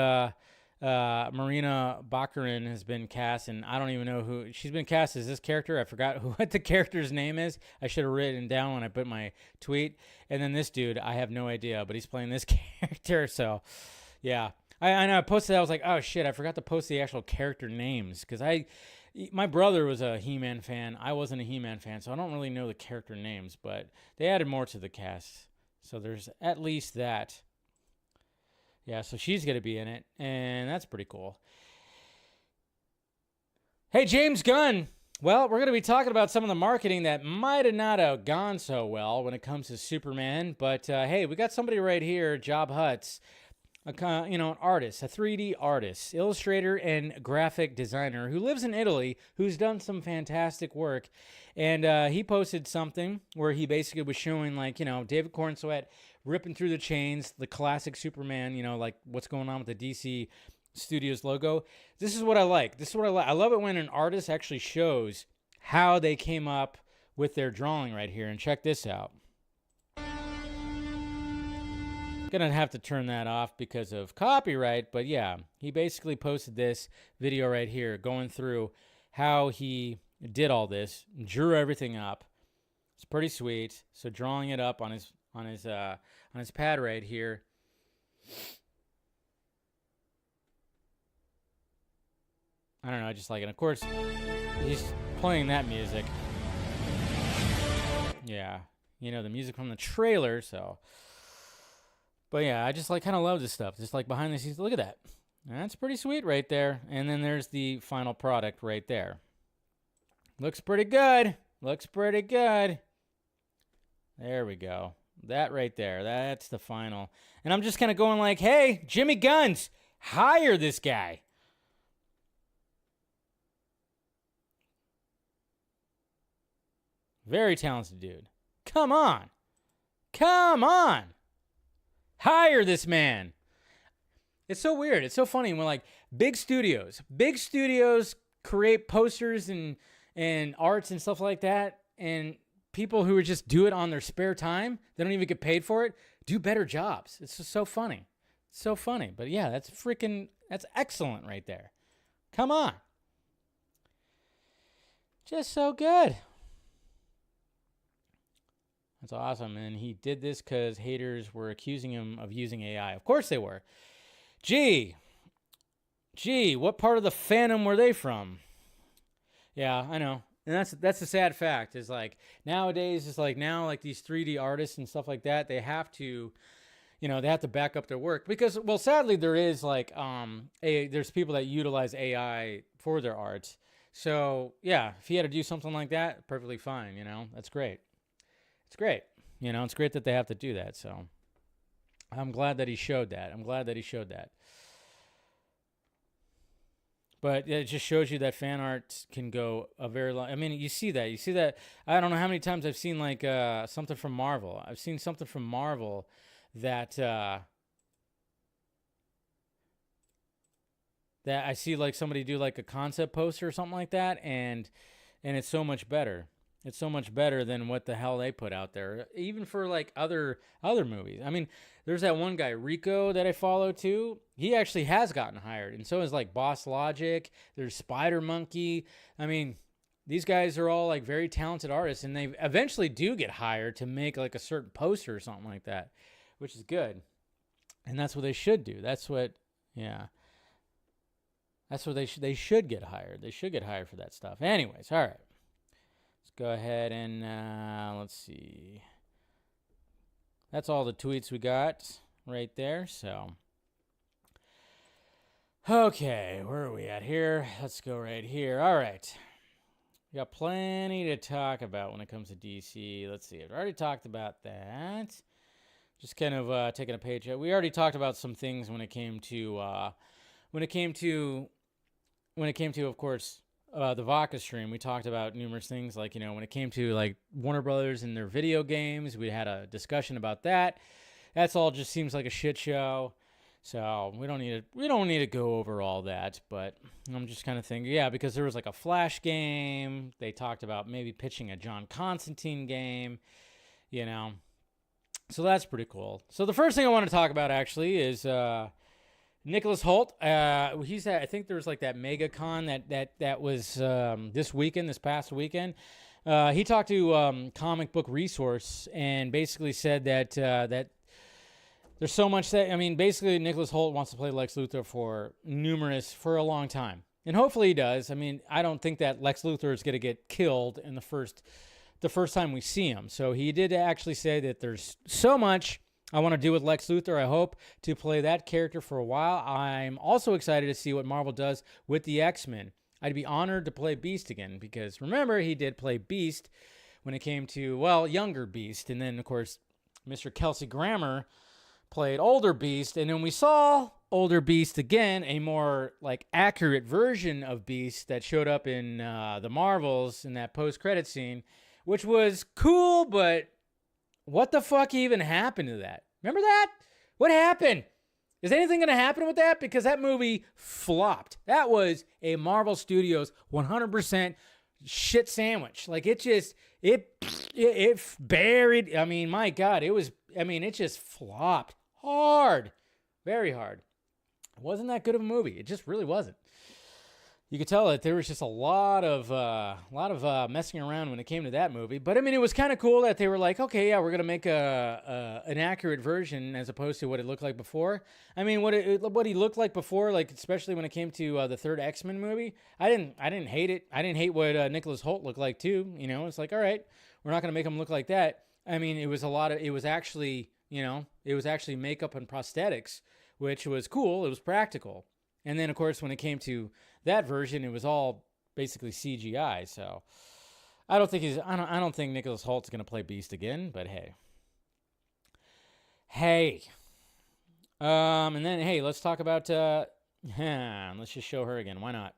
Marina Baccarin has been cast, and I don't even know who she's been cast as this character. I forgot what the character's name is. I should have written it down when I put my tweet. And then this dude, I have no idea, but he's playing this character. So, yeah, I know I posted that. I was like, oh shit, I forgot to post the actual character names because my brother was a He-Man fan. I wasn't a He-Man fan, so I don't really know the character names, but they added more to the cast. So there's at least that. Yeah, so she's going to be in it, and that's pretty cool. Hey, James Gunn. Well, we're going to be talking about some of the marketing that might have not have gone so well when it comes to Superman, but hey, we got somebody right here, JobHutz, an artist, a 3D artist, illustrator, and graphic designer who lives in Italy, who's done some fantastic work. And he posted something where he basically was showing, like, you know, David Cornsweet ripping through the chains, the classic Superman, you know, like what's going on with the DC Studios logo. This is what I like. I love it when an artist actually shows how they came up with their drawing right here. And check this out. Gonna have to turn that off because of copyright, but yeah, he basically posted this video right here going through how he did all this, drew everything up. It's pretty sweet. So drawing it up on his pad right here. I don't know, I just like it. Of course, he's playing that music. Yeah, you know, the music from the trailer, so. But yeah, I just like kind of love this stuff. Just like behind the scenes, look at that. That's pretty sweet right there. And then there's the final product right there. Looks pretty good. There we go. That right there. That's the final. And I'm just kind of going like, hey, Jimmy Guns, hire this guy. Very talented dude. Come on. Hire this man. It's so weird. It's so funny when like big studios create posters and arts and stuff like that, and people who just do it on their spare time, they don't even get paid for it, do better jobs. It's just so funny. But yeah, that's excellent right there. Come on. Just so good. That's awesome. And he did this because haters were accusing him of using AI. Of course they were. Gee, what part of the fandom were they from? Yeah, I know. And that's the sad fact is like nowadays, it's like now like these 3D artists and stuff like that, they have to, you know, they have to back up their work because, well, sadly there is like, there's people that utilize AI for their art. So yeah, if he had to do something like that, perfectly fine. You know, that's great. It's great. You know, it's great that they have to do that. So I'm glad that he showed that. But it just shows you that fan art can go a very long. I mean, you see that. I don't know how many times I've seen like something from Marvel. I've seen something from Marvel that that I see like somebody do like a concept poster or something like that, and it's so much better. It's so much better than what the hell they put out there, even for like other movies. I mean, there's that one guy, Rico, that I follow too. He actually has gotten hired, and so is like Boss Logic. There's Spider Monkey. I mean, these guys are all like very talented artists, and they eventually do get hired to make like a certain poster or something like that, which is good. And that's what they should do. That's what they should get hired. They should get hired for that stuff. Anyways, all right. Let's go ahead and let's see. That's all the tweets we got right there. So, okay, where are we at here? Let's go right here. All right. We got plenty to talk about when it comes to DC. Let's see. I've already talked about that. Just kind of taking a page out. We already talked about some things when it came to, of course, the Vodka stream. We talked about numerous things, like, you know, when it came to like Warner Brothers and their video games, we had a discussion about that. That's all just seems like a shit show. So we don't need to go over all that, but I'm just kind of thinking, yeah, because there was like a Flash game. They talked about maybe pitching a John Constantine game, you know. So that's pretty cool. So the first thing I want to talk about actually is Nicholas Hoult. He's at, I think there was like that MegaCon that was this past weekend. He talked to Comic Book Resource and basically said that there's so much that, I mean, basically Nicholas Hoult wants to play Lex Luthor for a long time. And hopefully he does. I mean, I don't think that Lex Luthor is going to get killed in the first time we see him. So he did actually say that there's so much I want to do with Lex Luthor. I hope to play that character for a while. I'm also excited to see what Marvel does with the X-Men. I'd be honored to play Beast again because remember, he did play Beast when it came to, well, younger Beast. And then, of course, Mr. Kelsey Grammer played older Beast. And then we saw older Beast again, a more like accurate version of Beast that showed up in the Marvels in that post-credit scene, which was cool, but what the fuck even happened to that? Remember that? What happened? Is anything going to happen with that? Because that movie flopped. That was a Marvel Studios 100% shit sandwich. Like it buried. I mean, my God, it just flopped hard, very hard. It wasn't that good of a movie. It just really wasn't. You could tell that there was just a lot of messing around when it came to that movie. But I mean, it was kind of cool that they were like, okay, yeah, we're gonna make an accurate version as opposed to what it looked like before. I mean, what he looked like before, like especially when it came to the third X-Men movie, I didn't hate it. I didn't hate what Nicholas Hoult looked like too. You know, it's like, all right, we're not gonna make him look like that. I mean, it was actually makeup and prosthetics, which was cool. It was practical. And then, of course, when it came to that version, it was all basically CGI. So I don't think Nicholas Holt's going to play Beast again. But hey, and then hey, let's talk about. Let's just show her again. Why not?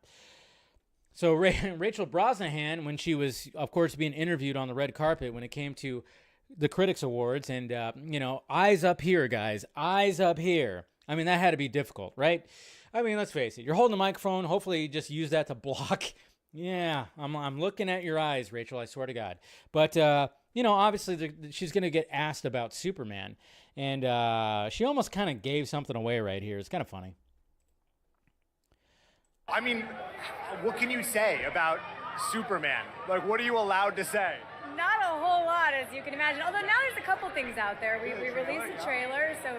So Rachel Brosnahan, when she was, of course, being interviewed on the red carpet when it came to the Critics Awards, and eyes up here, guys, eyes up here. I mean, that had to be difficult, right? I mean, let's face it. You're holding a microphone. Hopefully, you just use that to block. Yeah, I'm looking at your eyes, Rachel. I swear to God. But obviously, she's gonna get asked about Superman, and she almost kind of gave something away right here. It's kind of funny. I mean, what can you say about Superman? Like, what are you allowed to say? Not a whole lot, as you can imagine. Although now there's a couple things out there. We released a trailer, so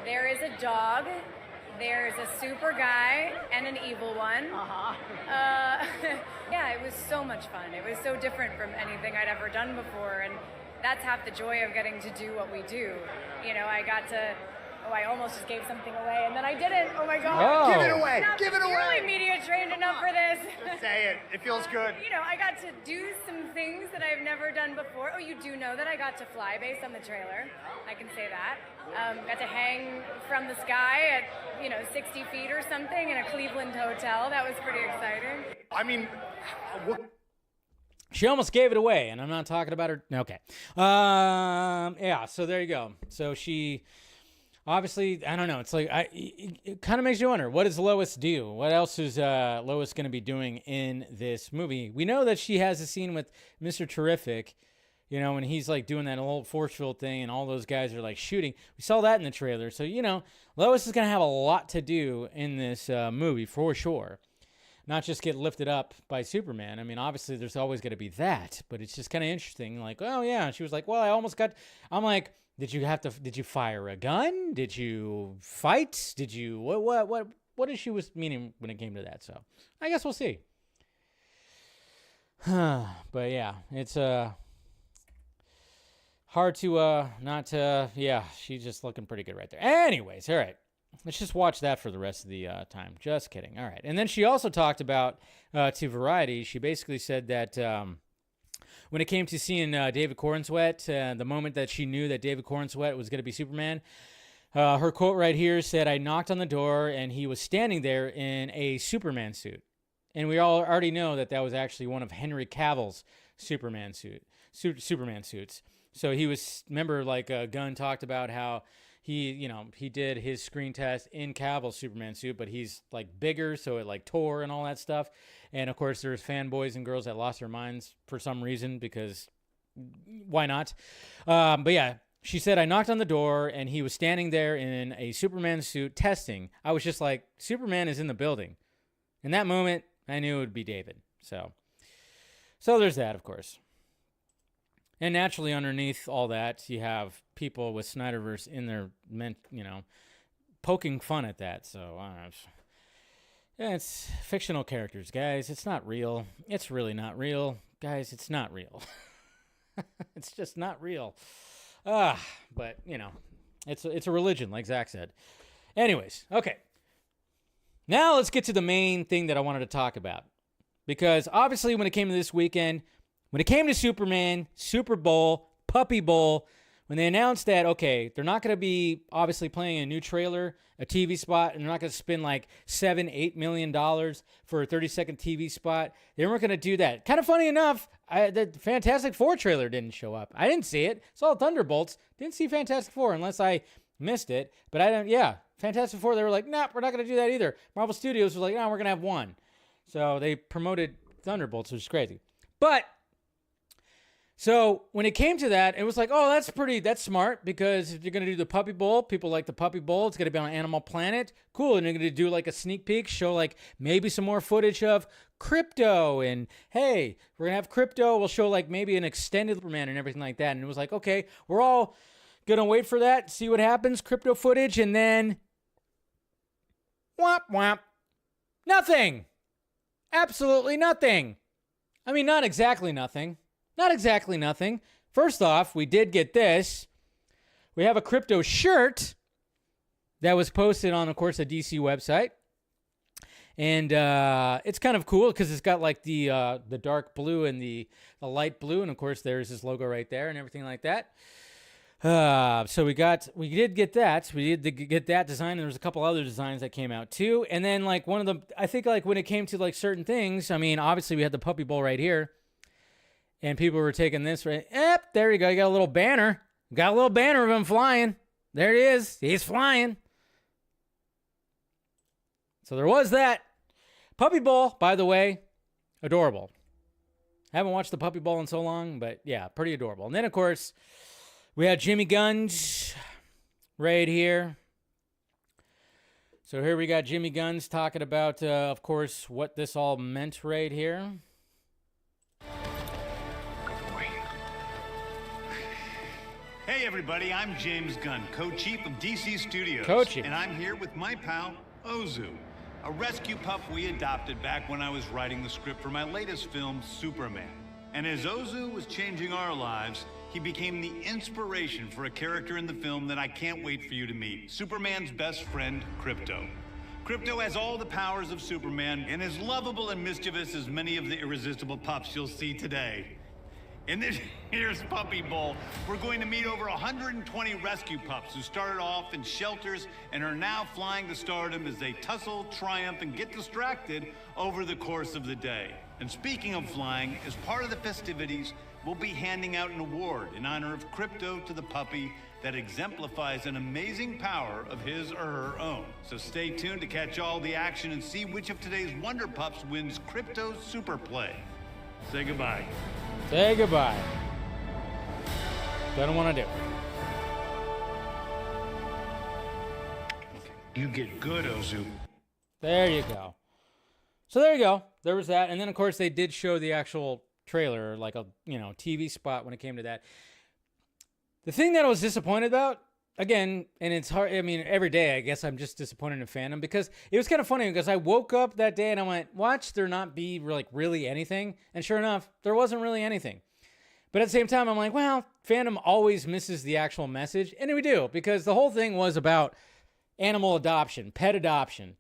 there is a dog. There's a super guy and an evil one. Yeah, it was so much fun. It was so different from anything I'd ever done before, and that's half the joy of getting to do what we do. You know, I got to Oh, I almost just gave something away, and then I didn't. Oh my God. Oh. Give it away. Not Give it away. really media trained enough for this. Just say it. It feels good. You know, I got to do some things that I've never done before. Oh, you do know that I got to fly based on the trailer. I can say that. Got to hang from the sky at, 60 feet or something in a Cleveland hotel. That was pretty exciting. I mean, what? She almost gave it away, and I'm not talking about her. Okay. Yeah, so there you go. So she, obviously, I don't know. It's like, it kind of makes you wonder, what does Lois do? What else is Lois going to be doing in this movie? We know that she has a scene with Mr. Terrific, when he's like doing that old force field thing and all those guys are like shooting. We saw that in the trailer. So, Lois is going to have a lot to do in this movie for sure. Not just get lifted up by Superman. I mean, obviously there's always going to be that, but it's just kind of interesting. Like, oh yeah. She was like, well, I almost got, I'm like, did you fire a gun? Did you fight? Did you, what is she was meaning when it came to that? So I guess we'll see. But yeah, it's, hard to, she's just looking pretty good right there. Anyways, all right. Let's just watch that for the rest of the time. Just kidding. All right. And then she also talked about, to Variety, she basically said that when it came to seeing David Corenswet, the moment that she knew that David Corenswet was going to be Superman, her quote right here said, "I knocked on the door and he was standing there in a Superman suit." And we all already know that that was actually one of Henry Cavill's Superman suits. So he was, remember, like Gunn talked about how he did his screen test in Cavill's Superman suit, but he's like bigger, so it like tore and all that stuff. And of course, there's fanboys and girls that lost their minds for some reason because why not? But yeah, she said, "I knocked on the door and he was standing there in a Superman suit testing." I was just like, Superman is in the building. In that moment, I knew it would be David. So there's that, of course. And naturally, underneath all that, you have people with Snyderverse in there, poking fun at that. So, I don't know. Yeah, it's fictional characters, guys. It's not real. It's really not real. Guys, it's not real. It's just not real. But, it's a religion, like Zach said. Anyways, okay. Now let's get to the main thing that I wanted to talk about. Because, obviously, when it came to this weekend, when it came to Superman, Super Bowl, Puppy Bowl, when they announced that, okay, they're not going to be obviously playing a new trailer, a TV spot, and they're not going to spend like $7-8 million for a 30-second TV spot, they weren't going to do that. Kind of funny enough, the Fantastic Four trailer didn't show up. I didn't see it. Saw Thunderbolts. Didn't see Fantastic Four unless I missed it. But Fantastic Four, they were like, nah, we're not going to do that either. Marvel Studios was like, no, we're going to have one. So they promoted Thunderbolts, which is crazy. But so when it came to that, it was like, oh, that's smart, because if you're going to do the Puppy Bowl, people like the Puppy Bowl, it's going to be on Animal Planet. Cool. And you're going to do like a sneak peek, show like maybe some more footage of Krypto, and hey, we're going to have Krypto. We'll show like maybe an extended Superman and everything like that. And it was like, okay, we're all going to wait for that, see what happens, Krypto footage, and then whomp, whomp, nothing. Absolutely nothing. I mean, not exactly nothing. Not exactly nothing. First off, we did get this. We have a Krypto shirt that was posted on, of course, the DC website. And it's kind of cool because it's got like the dark blue and the light blue. And, of course, there's his logo right there and everything like that. So we did get that. We did get that design, and there was a couple other designs that came out too. And then like I think like when it came to like certain things, I mean, obviously we had the Puppy Bowl right here. And people were taking this, right? Yep, there you go. You got a little banner. Got a little banner of him flying. There he is. He's flying. So there was that. Puppy Bowl, by the way, adorable. I haven't watched the Puppy Bowl in so long, but yeah, pretty adorable. And then, of course, we had Jimmy Guns right here. So here we got Jimmy Guns talking about, of course, what this all meant right here. Hey everybody, I'm James Gunn, co-chief of DC Studios. Co-chief. And I'm here with my pal, Ozu, a rescue pup we adopted back when I was writing the script for my latest film, Superman. And as Ozu was changing our lives, he became the inspiration for a character in the film that I can't wait for you to meet. Superman's best friend, Krypto. Krypto has all the powers of Superman and is lovable and mischievous as many of the irresistible pups you'll see today. In this year's Puppy Bowl, we're going to meet over 120 rescue pups who started off in shelters and are now flying to stardom as they tussle, triumph, and get distracted over the course of the day. And speaking of flying, as part of the festivities, we'll be handing out an award in honor of Krypto to the puppy that exemplifies an amazing power of his or her own. So stay tuned to catch all the action and see which of today's Wonder Pups wins Krypto Super Play. Say goodbye. Say goodbye. Don't want to do. You get good, Ozu. There you go. So there you go. There was that. And then, of course, they did show the actual trailer, like a, TV spot when it came to that. The thing that I was disappointed about, again, and it's hard, I mean, every day, I guess I'm just disappointed in fandom, because it was kind of funny, because I woke up that day and I went, watch there not be, like, really anything. And sure enough, there wasn't really anything. But at the same time, I'm like, well, fandom always misses the actual message. And we do, because the whole thing was about animal adoption, pet adoption.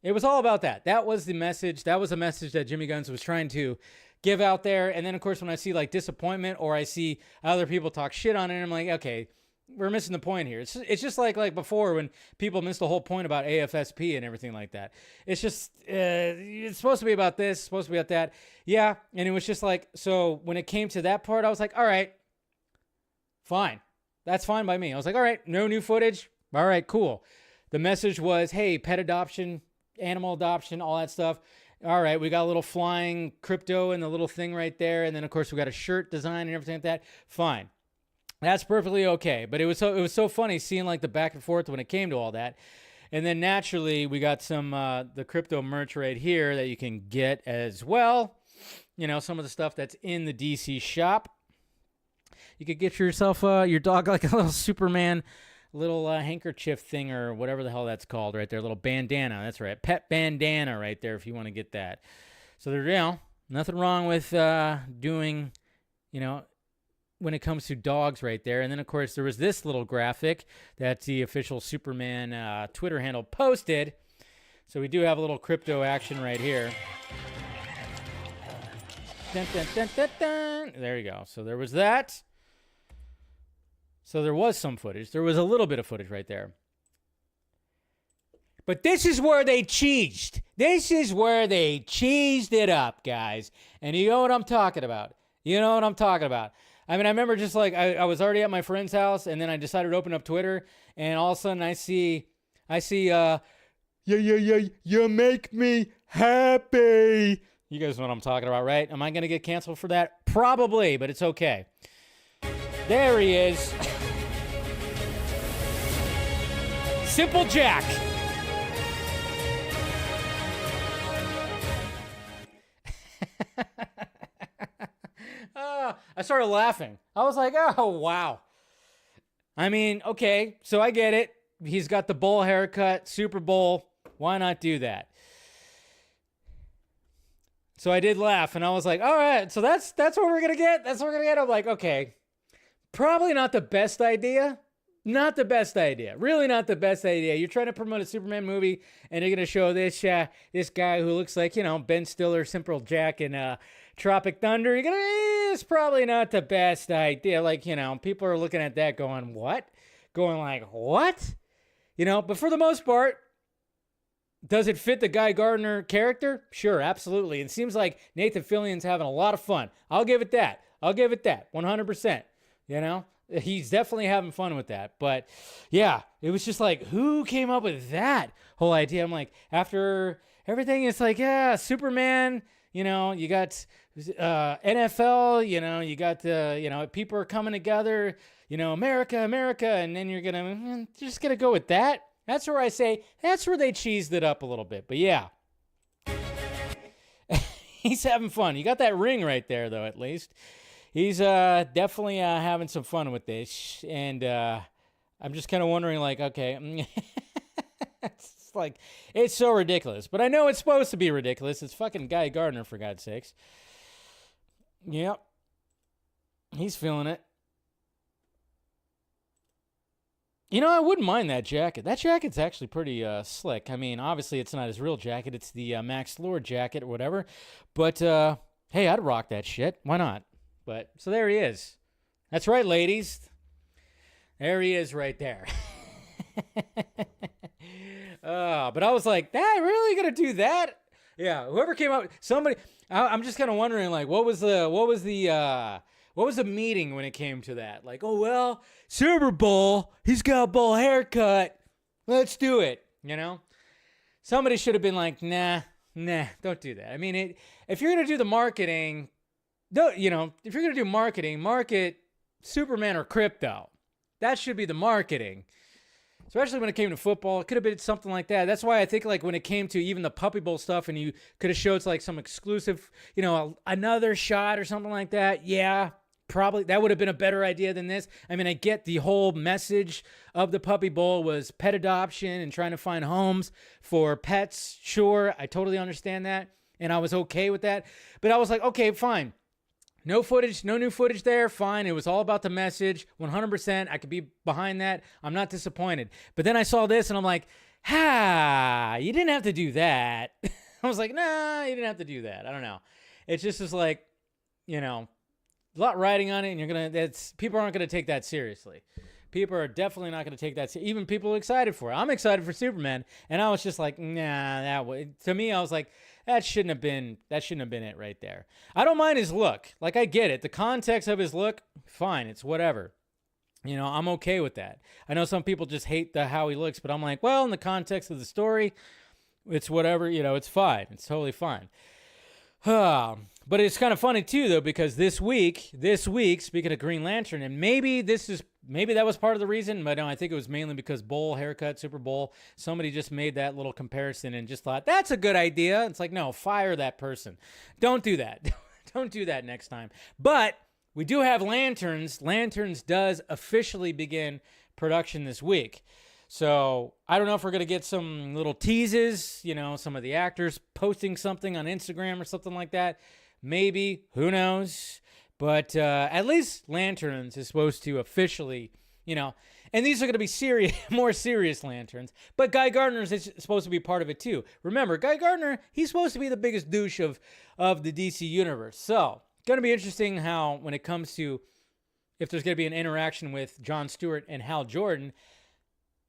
It was all about that. That was the message. That was a message that Jimmy Guns was trying to give out there. And then, of course, when I see, like, disappointment or I see other people talk shit on it, I'm like, okay, we're missing the point here. It's just like before when people missed the whole point about AFSP and everything like that. It's just, it's supposed to be about this, it's supposed to be about that. Yeah, and it was just like, so when it came to that part, I was like, all right, fine. That's fine by me. I was like, all right, no new footage. All right, cool. The message was, hey, pet adoption, animal adoption, all that stuff. All right, we got a little flying Krypto and the little thing right there. And then, of course, we got a shirt design and everything like that. Fine. That's perfectly okay. But it was so funny seeing like the back and forth when it came to all that. And then naturally, we got some the Krypto merch right here that you can get as well. Some of the stuff that's in the DC shop. You could get yourself, your dog, like a little Superman little handkerchief thing or whatever the hell that's called right there. Little bandana. That's right. Pet bandana right there if you want to get that. So there's, nothing wrong with doing, when it comes to dogs right there. And then, of course, there was this little graphic that the official Superman Twitter handle posted. So we do have a little Krypto action right here. Dun, dun, dun, dun, dun. There you go. So there was that. So there was some footage. There was a little bit of footage right there. But this is where they cheesed. This is where they cheesed it up, guys. And you know what I'm talking about. I mean, I remember just like I was already at my friend's house, and then I decided to open up Twitter, and all of a sudden I see, you make me happy. You guys know what I'm talking about, right? Am I going to get canceled for that? Probably, but it's okay. There he is. Simple Jack. I started laughing. I was like, oh, wow. I mean, okay, so I get it. He's got the bowl haircut, Super Bowl. Why not do that? So I did laugh, and I was like, all right, so that's what we're going to get? That's what we're going to get? I'm like, okay, probably not the best idea. Not the best idea. Really not the best idea. You're trying to promote a Superman movie, and you're going to show this guy who looks like, Ben Stiller, Simple Jack, and Tropic Thunder. You're it's probably not the best idea. Like, people are looking at that going, what? Going like, what? But for the most part, does it fit the Guy Gardner character? Sure, absolutely. It seems like Nathan Fillion's having a lot of fun. I'll give it that. 100%. He's definitely having fun with that. But yeah, it was just like, who came up with that whole idea? I'm like, after everything, it's like, yeah, Superman, you got NFL, you got people are coming together, America, and then you're just gonna go with that. That's where I say that's where they cheesed it up a little bit. But yeah, he's having fun. You got that ring right there, though. At least he's definitely having some fun with this. And I'm just kind of wondering, like, okay, it's like it's so ridiculous. But I know it's supposed to be ridiculous. It's fucking Guy Gardner, for God's sakes. Yep, he's feeling it. You know, I wouldn't mind that jacket. That jacket's actually pretty slick. I mean, obviously it's not his real jacket. It's the Max Lord jacket or whatever. But, hey, I'd rock that shit. Why not? But, so there he is. That's right, ladies. There he is right there. But I was like, that really gonna do that? Yeah, whoever came up, somebody, I'm just kind of wondering, like, what was the meeting when it came to that? Like, oh, well, Super Bowl, he's got a bowl haircut. Let's do it, you know? Somebody should have been like, nah, don't do that. I mean, if you're going to do the marketing, if you're going to do marketing, market Superman or Krypto. That should be the marketing. Especially when it came to football. It could have been something like that. That's why I think, like, when it came to even the Puppy Bowl stuff and you could have showed, like, some exclusive, another shot or something like that. Yeah, probably that would have been a better idea than this. I mean, I get the whole message of the Puppy Bowl was pet adoption and trying to find homes for pets. Sure, I totally understand that. And I was okay with that. But I was like, okay, fine. No footage, no new footage there. Fine. It was all about the message. 100%. I could be behind that. I'm not disappointed. But then I saw this and I'm like, you didn't have to do that. I was like, nah, you didn't have to do that. I don't know. It's just as like, a lot riding on it, and people aren't going to take that seriously. People are definitely not going to take that. Even people excited for it. I'm excited for Superman, and I was just like, nah. To me, I was like, that shouldn't have been it right there. I don't mind his look. Like, I get it. The context of his look, fine. It's whatever. I'm okay with that. I know some people just hate how he looks, but I'm like, well, in the context of the story, it's whatever. It's fine. It's totally fine. But it's kind of funny too, though, because this week, speaking of Green Lantern, and maybe that was part of the reason, but no, I think it was mainly because bowl haircut, Super Bowl. Somebody just made that little comparison and just thought that's a good idea. It's like, no, fire that person. Don't do that. Don't do that next time. But we do have Lanterns. Lanterns does officially begin production this week. So I don't know if we're going to get some little teases, some of the actors posting something on Instagram or something like that. Maybe, who knows? But at least Lanterns is supposed to officially, and these are going to be more serious Lanterns. But Guy Gardner is supposed to be part of it too. Remember, Guy Gardner, he's supposed to be the biggest douche of the DC universe. So going to be interesting how when it comes to if there's going to be an interaction with Jon Stewart and Hal Jordan.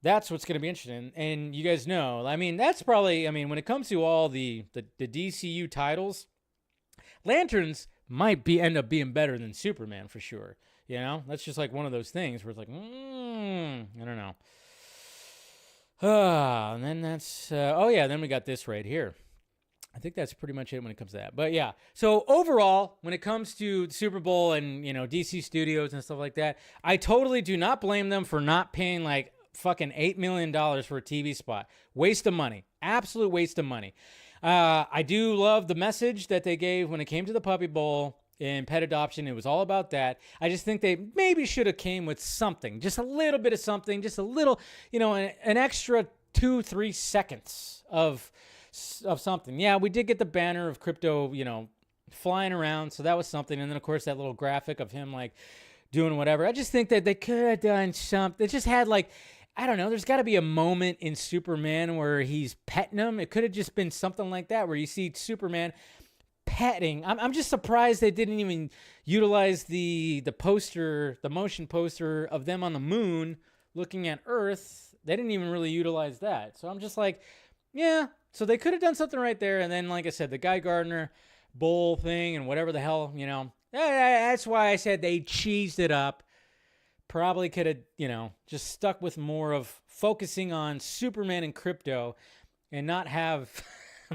That's what's going to be interesting. And you guys know, that's probably, when it comes to all the DCU titles, Lanterns might end up being better than Superman for sure. That's just like one of those things where it's like, I don't know. And then then we got this right here. I think that's pretty much it when it comes to that. But yeah, so overall, when it comes to Super Bowl and, DC Studios and stuff like that, I totally do not blame them for not paying like fucking $8 million for a TV spot. Waste of money. Absolute waste of money. I do love the message that they gave when it came to the Puppy Bowl and pet adoption. It was all about that. I just think they maybe should have came with something. Just a little bit of something. Just a little, an extra 2-3 seconds of something. Yeah, we did get the banner of Krypto, flying around. So that was something. And then, of course, that little graphic of him, like, doing whatever. I just think that they could have done something. It just had, like, I don't know. There's got to be a moment in Superman where he's petting him. It could have just been something like that where you see Superman petting. I'm just surprised they didn't even utilize the poster, the motion poster of them on the moon looking at Earth. They didn't even really utilize that. So I'm just like, yeah. So they could have done something right there. And then, like I said, the Guy Gardner bowl thing and whatever the hell, that's why I said they cheesed it up. Probably could have, just stuck with more of focusing on Superman and Krypto and not have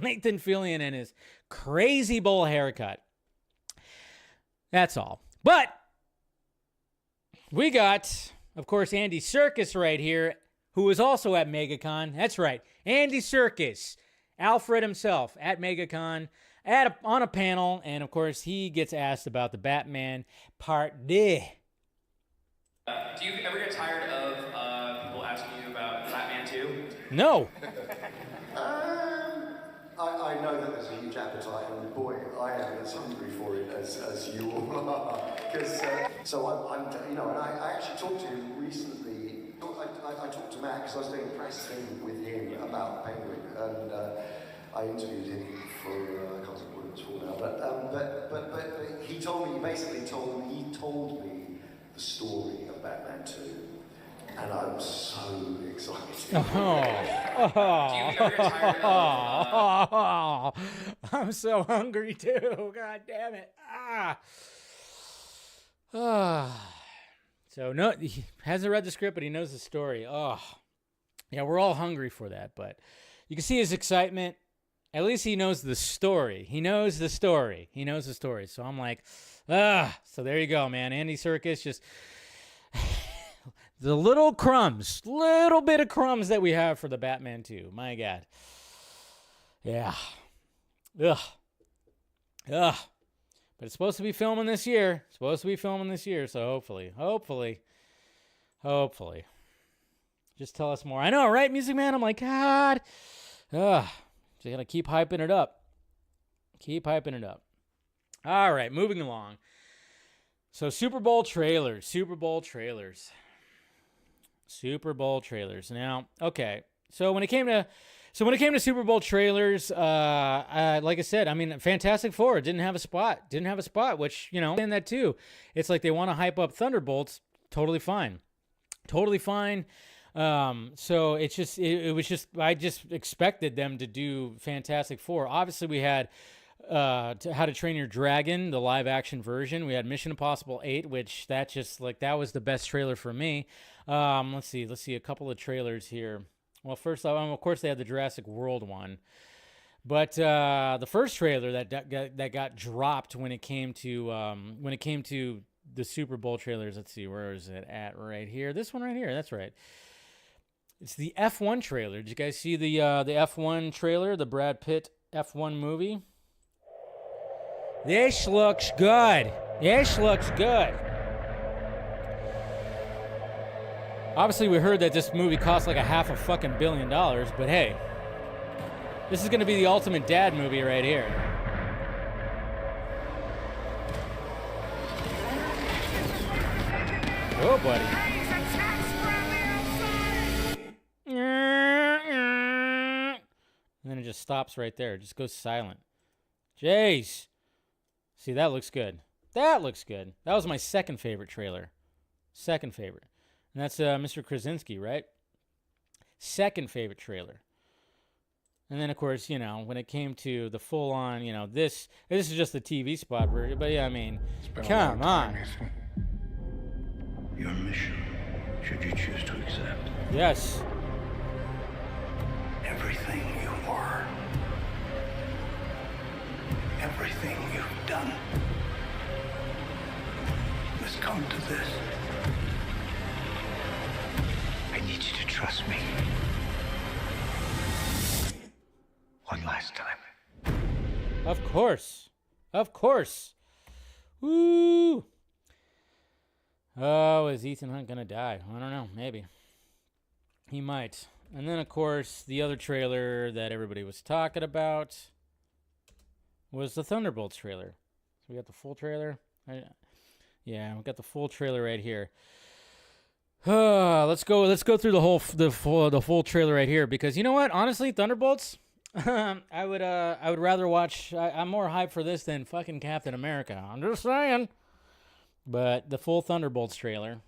Nathan Fillion and his crazy bowl haircut. That's all. But we got, of course, Andy Serkis right here, who was also at MegaCon. That's right. Andy Serkis, Alfred himself at MegaCon. On a panel, and of course, he gets asked about the Batman Part 2. Do you ever get tired of people asking you about Batman 2? No. I know that there's a huge appetite, and boy, I am as hungry for it as you all are. Because, so I'm and I actually talked to him recently. I I talked to Matt because I was doing a press thing with him about Penguin, and I interviewed him for I can't remember what it was for now, but he told me, he basically told me the story of Batman 2, and I'm so excited. I'm so hungry too. God damn it. So no, he hasn't read the script, but he knows the story. Oh, yeah, we're all hungry for that. But you can see his excitement. At least he knows the story. He knows the story. So I'm like, So there you go, man. Andy Serkis, just the little bit of crumbs that we have for the Batman 2. My God. Yeah. Ugh. But it's supposed to be filming this year. So hopefully. Just tell us more. I know, right, Music Man? I'm like, God. Just gotta keep hyping it up. All right, moving along. So Superbowl trailers. Now, okay. So when it came to Super Bowl trailers, like I said, I mean, Fantastic Four didn't have a spot, which, you know, in that too. It's like they want to hype up Thunderbolts. Totally fine. So it's just, it was just, I just expected them to do Fantastic Four. Obviously we had How to Train Your Dragon, the live action version. We had Mission Impossible 8, which that was the best trailer for me. Let's see a couple of trailers here. Well, first off, of course they had the Jurassic World one, but the first trailer that got dropped when it came to the Super Bowl trailers. Let's see, where is it at? Right here. This one right here. That's right. It's the F1 trailer. Did you guys see the F1 trailer, the Brad Pitt F1 movie? This looks good. Obviously, we heard that this movie cost like $500 million, but hey, this is going to be the ultimate dad movie right here. Oh, buddy. And then it just stops right there. It just goes silent. Jeez. See, that looks good. That was my second favorite trailer. And that's Mr. Krasinski, right? Second favorite trailer. And then, of course, you know, when it came to the full-on, you know, this is just the TV spot version. But, yeah, I mean, come on. Your mission, should you choose to accept. Yes. Everything you are, everything you've done, must come to this. I need you to trust me. One last time. Of course. Woo! Oh, is Ethan Hunt gonna die? I don't know. Maybe. He might. And then, of course, the other trailer that everybody was talking about was the Thunderbolts trailer. So we got the full trailer. Yeah, we got the full trailer right here. Let's go through the full trailer right here, because you know what? Honestly, Thunderbolts, I would rather watch. I'm more hyped for this than fucking Captain America. I'm just saying. But the full Thunderbolts trailer.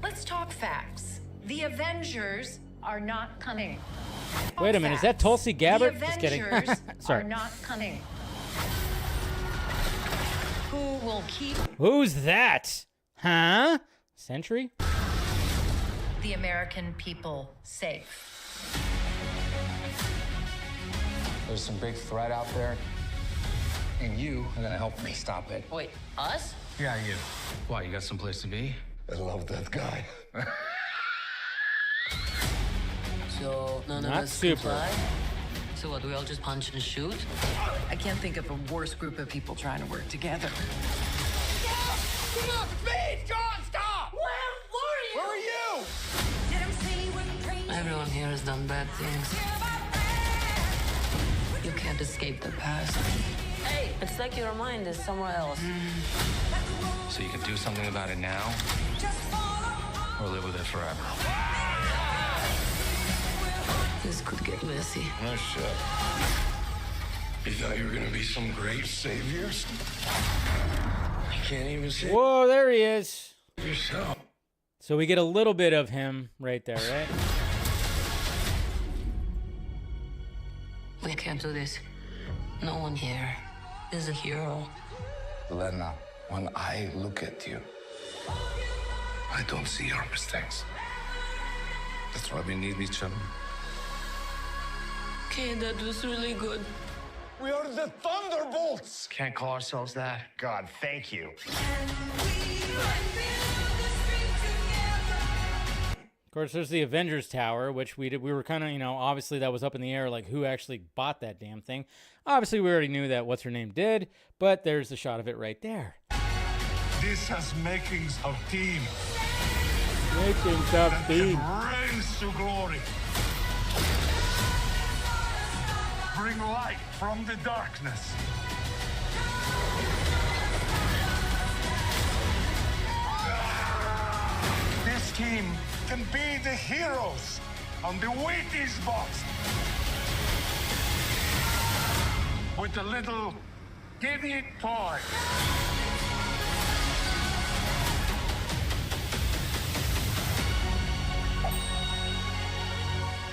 Let's talk facts. The Avengers are not coming. Wait a minute, is that Tulsi Gabbard? Just kidding. The Avengers Sorry. are not coming. Who will keep Who's that? Huh? Sentry? the American people safe? There's some big threat out there, and you are gonna help me stop it. Wait, us? Yeah, you. Why, you got someplace to be? I love that guy. So none of Not us super. comply? So what, do we all just punch and shoot? I can't think of a worse group of people trying to work together. Everyone here has done bad things. You can't escape the past. Hey, it's like your mind is somewhere else. So you can do something about it now? or live with it forever. This could get messy. No shit. You thought you were gonna be some great saviors? You can't even save Whoa, there he is. yourself. So we get a little bit of him right there, right? We can't do this. No one here is a hero. Lena, when I look at you, I don't see your mistakes. That's why we need each other. Okay, that was really good. We are the Thunderbolts! Can't call ourselves that. God, thank you. Of course, there's the Avengers Tower, which we were kind of, obviously that was up in the air, like who actually bought that damn thing. Obviously, we already knew that what's-her-name did, but there's the shot of it right there. This has makings of team. Makings of team. Reigns to glory. Bring light from the darkness. This team can be the heroes on the Wheaties box. With a little giddy toy.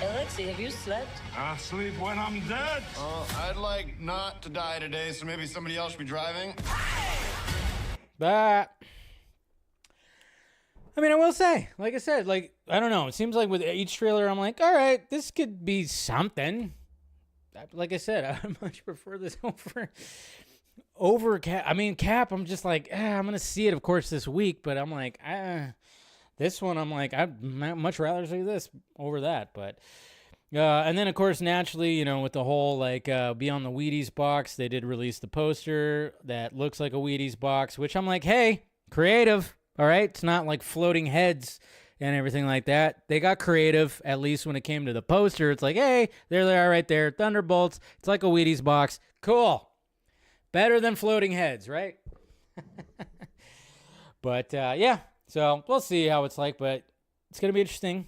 Alexei, have you slept? I'll sleep when I'm dead. I'd like not to die today, so maybe somebody else should be driving. But I mean, I will say, like I said, I don't know. It seems like with each trailer, I'm like, all right, this could be something. Like I said, I much prefer this over Cap. I mean, Cap, I'm just like, I'm going to see it, of course, this week. But I'm like, this one, I'm like, I'd much rather see this over that. But, and then, of course, naturally, with the whole, Beyond the Wheaties box, they did release the poster that looks like a Wheaties box, which I'm like, hey, creative, all right? It's not like floating heads and everything like that. They got creative, at least when it came to the poster. It's like, hey, there they are right there, Thunderbolts. It's like a Wheaties box. Cool. Better than floating heads, right? But, yeah. So we'll see how it's like, but it's going to be interesting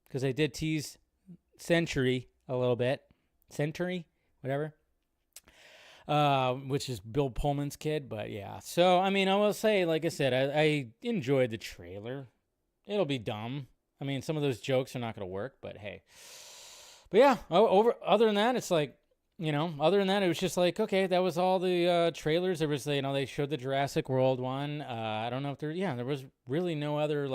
because they did tease Century a little bit. Century, whatever, which is Bill Pullman's kid. But yeah, so I mean, I will say, like I said, I enjoyed the trailer. It'll be dumb. I mean, some of those jokes are not going to work, but hey. But yeah, other than that, it's like, other than that, it was just like, okay, that was all the trailers. There was, they showed the Jurassic World one. I don't know if there was really no other,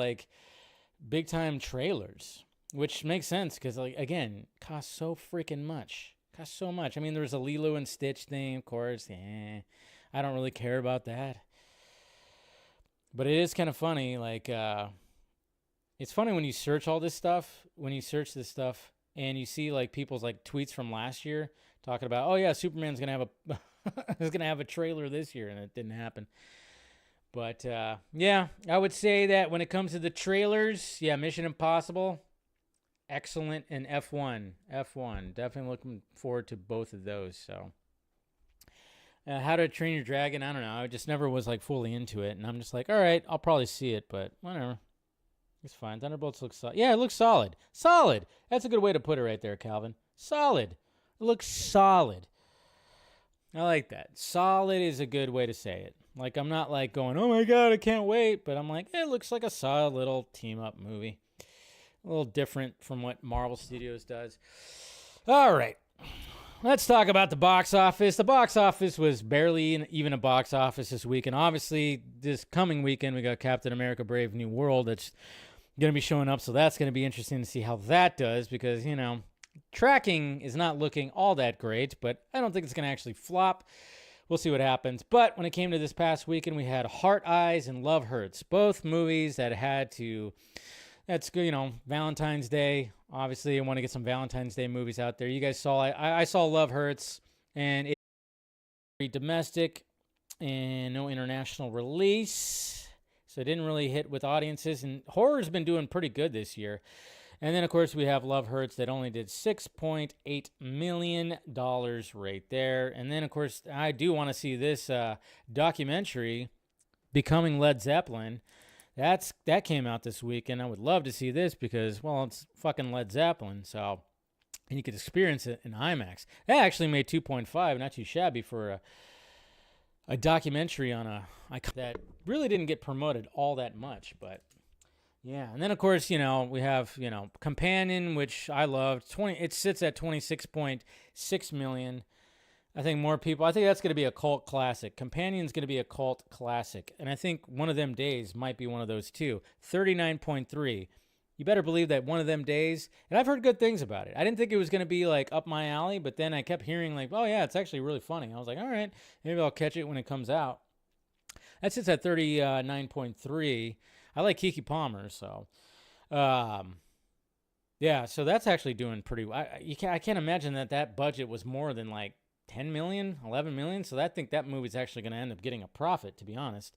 big time trailers, which makes sense because, again, costs so freaking much. Costs so much. I mean, there was a Lilo and Stitch thing, of course. I don't really care about that. But it is kind of funny, it's funny when you search all this stuff, and you see, people's, tweets from last year, talking about, oh yeah, Superman's gonna have is gonna have a trailer this year, and it didn't happen. But yeah, I would say that when it comes to the trailers, yeah, Mission Impossible, excellent, and F1, definitely looking forward to both of those. So, How to Train Your Dragon, I don't know, I just never was fully into it, and I'm just like, all right, I'll probably see it, but whatever. It's fine. Thunderbolts looks solid. Yeah, it looks solid. Solid. That's a good way to put it right there, Calvin. Solid. It looks solid. I like that. Solid is a good way to say it. I'm not going, oh my God, I can't wait. But I'm like, it looks like a solid little team-up movie. A little different from what Marvel Studios does. All right. Let's talk about the box office. The box office was barely even a box office this week. And obviously, this coming weekend, we got Captain America Brave New World that's going to be showing up. So that's going to be interesting to see how that does because, tracking is not looking all that great, but I don't think it's going to actually flop. We'll see what happens. But when it came to this past weekend, we had Heart Eyes and Love Hurts, both movies that that's good, Valentine's Day. Obviously, I want to get some Valentine's Day movies out there. You guys saw, I saw Love Hurts, and it's very domestic and no international release. So it didn't really hit with audiences, and horror's been doing pretty good this year. And then, of course, we have Love Hurts that only did $6.8 million right there. And then, of course, I do want to see this documentary, Becoming Led Zeppelin. that came out this week, and I would love to see this because, well, it's fucking Led Zeppelin, so, and you could experience it in IMAX. That actually made 2.5, not too shabby for a documentary on that really didn't get promoted all that much, but yeah. And then of course, we have, Companion, which I loved. It sits at 26.6 million. I think that's going to be a cult classic. Companion's going to be a cult classic. And I think One of Them Days might be one of those too. 39.3. You better believe that One of Them Days, and I've heard good things about it. I didn't think it was going to be like up my alley, but then I kept hearing like, oh yeah, it's actually really funny. I was like, all right, maybe I'll catch it when it comes out. That sits at 39.3. I like Keke Palmer, so yeah, so that's actually doing pretty well. I can't imagine that budget was more than like 10 million, 11 million. So I think that movie's actually going to end up getting a profit, to be honest.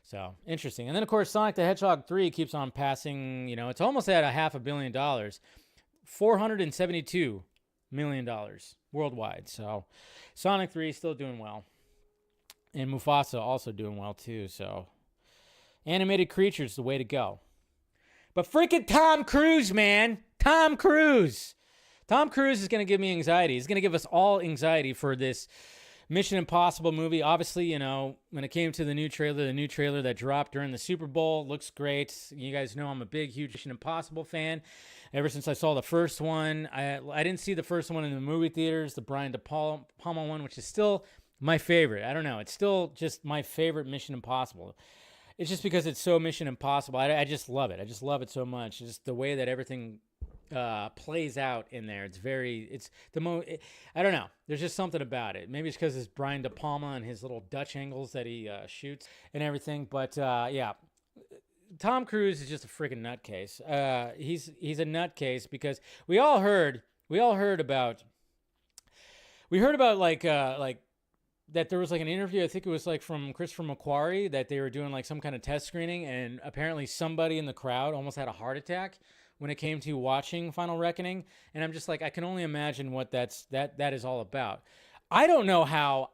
So interesting. And then of course, Sonic the Hedgehog 3 keeps on passing, it's almost at $500 million, $472 million worldwide. So Sonic 3 is still doing well. And Mufasa also doing well too. So animated creatures, the way to go. But freaking Tom Cruise, man. Tom Cruise. Tom Cruise is going to give me anxiety. He's going to give us all anxiety for this Mission Impossible movie. Obviously, when it came to the new trailer that dropped during the Super Bowl, looks great. You guys know I'm a big, huge Mission Impossible fan. Ever since I saw the first one, I didn't see the first one in the movie theaters, the Brian De Palma one, which is still my favorite. I don't know. It's still just my favorite Mission Impossible. It's just because it's so Mission Impossible. I just love it. I just love it so much. Just the way that everything plays out in there. I don't know. There's just something about it. Maybe it's because it's Brian De Palma and his little Dutch angles that he shoots and everything. But yeah, Tom Cruise is just a freaking nutcase. He's a nutcase because we heard about like that there was like an interview, I think it was like from Christopher McQuarrie, that they were doing like some kind of test screening, and apparently somebody in the crowd almost had a heart attack when it came to watching Final Reckoning. And I'm just like, I can only imagine what that is all about. I don't know how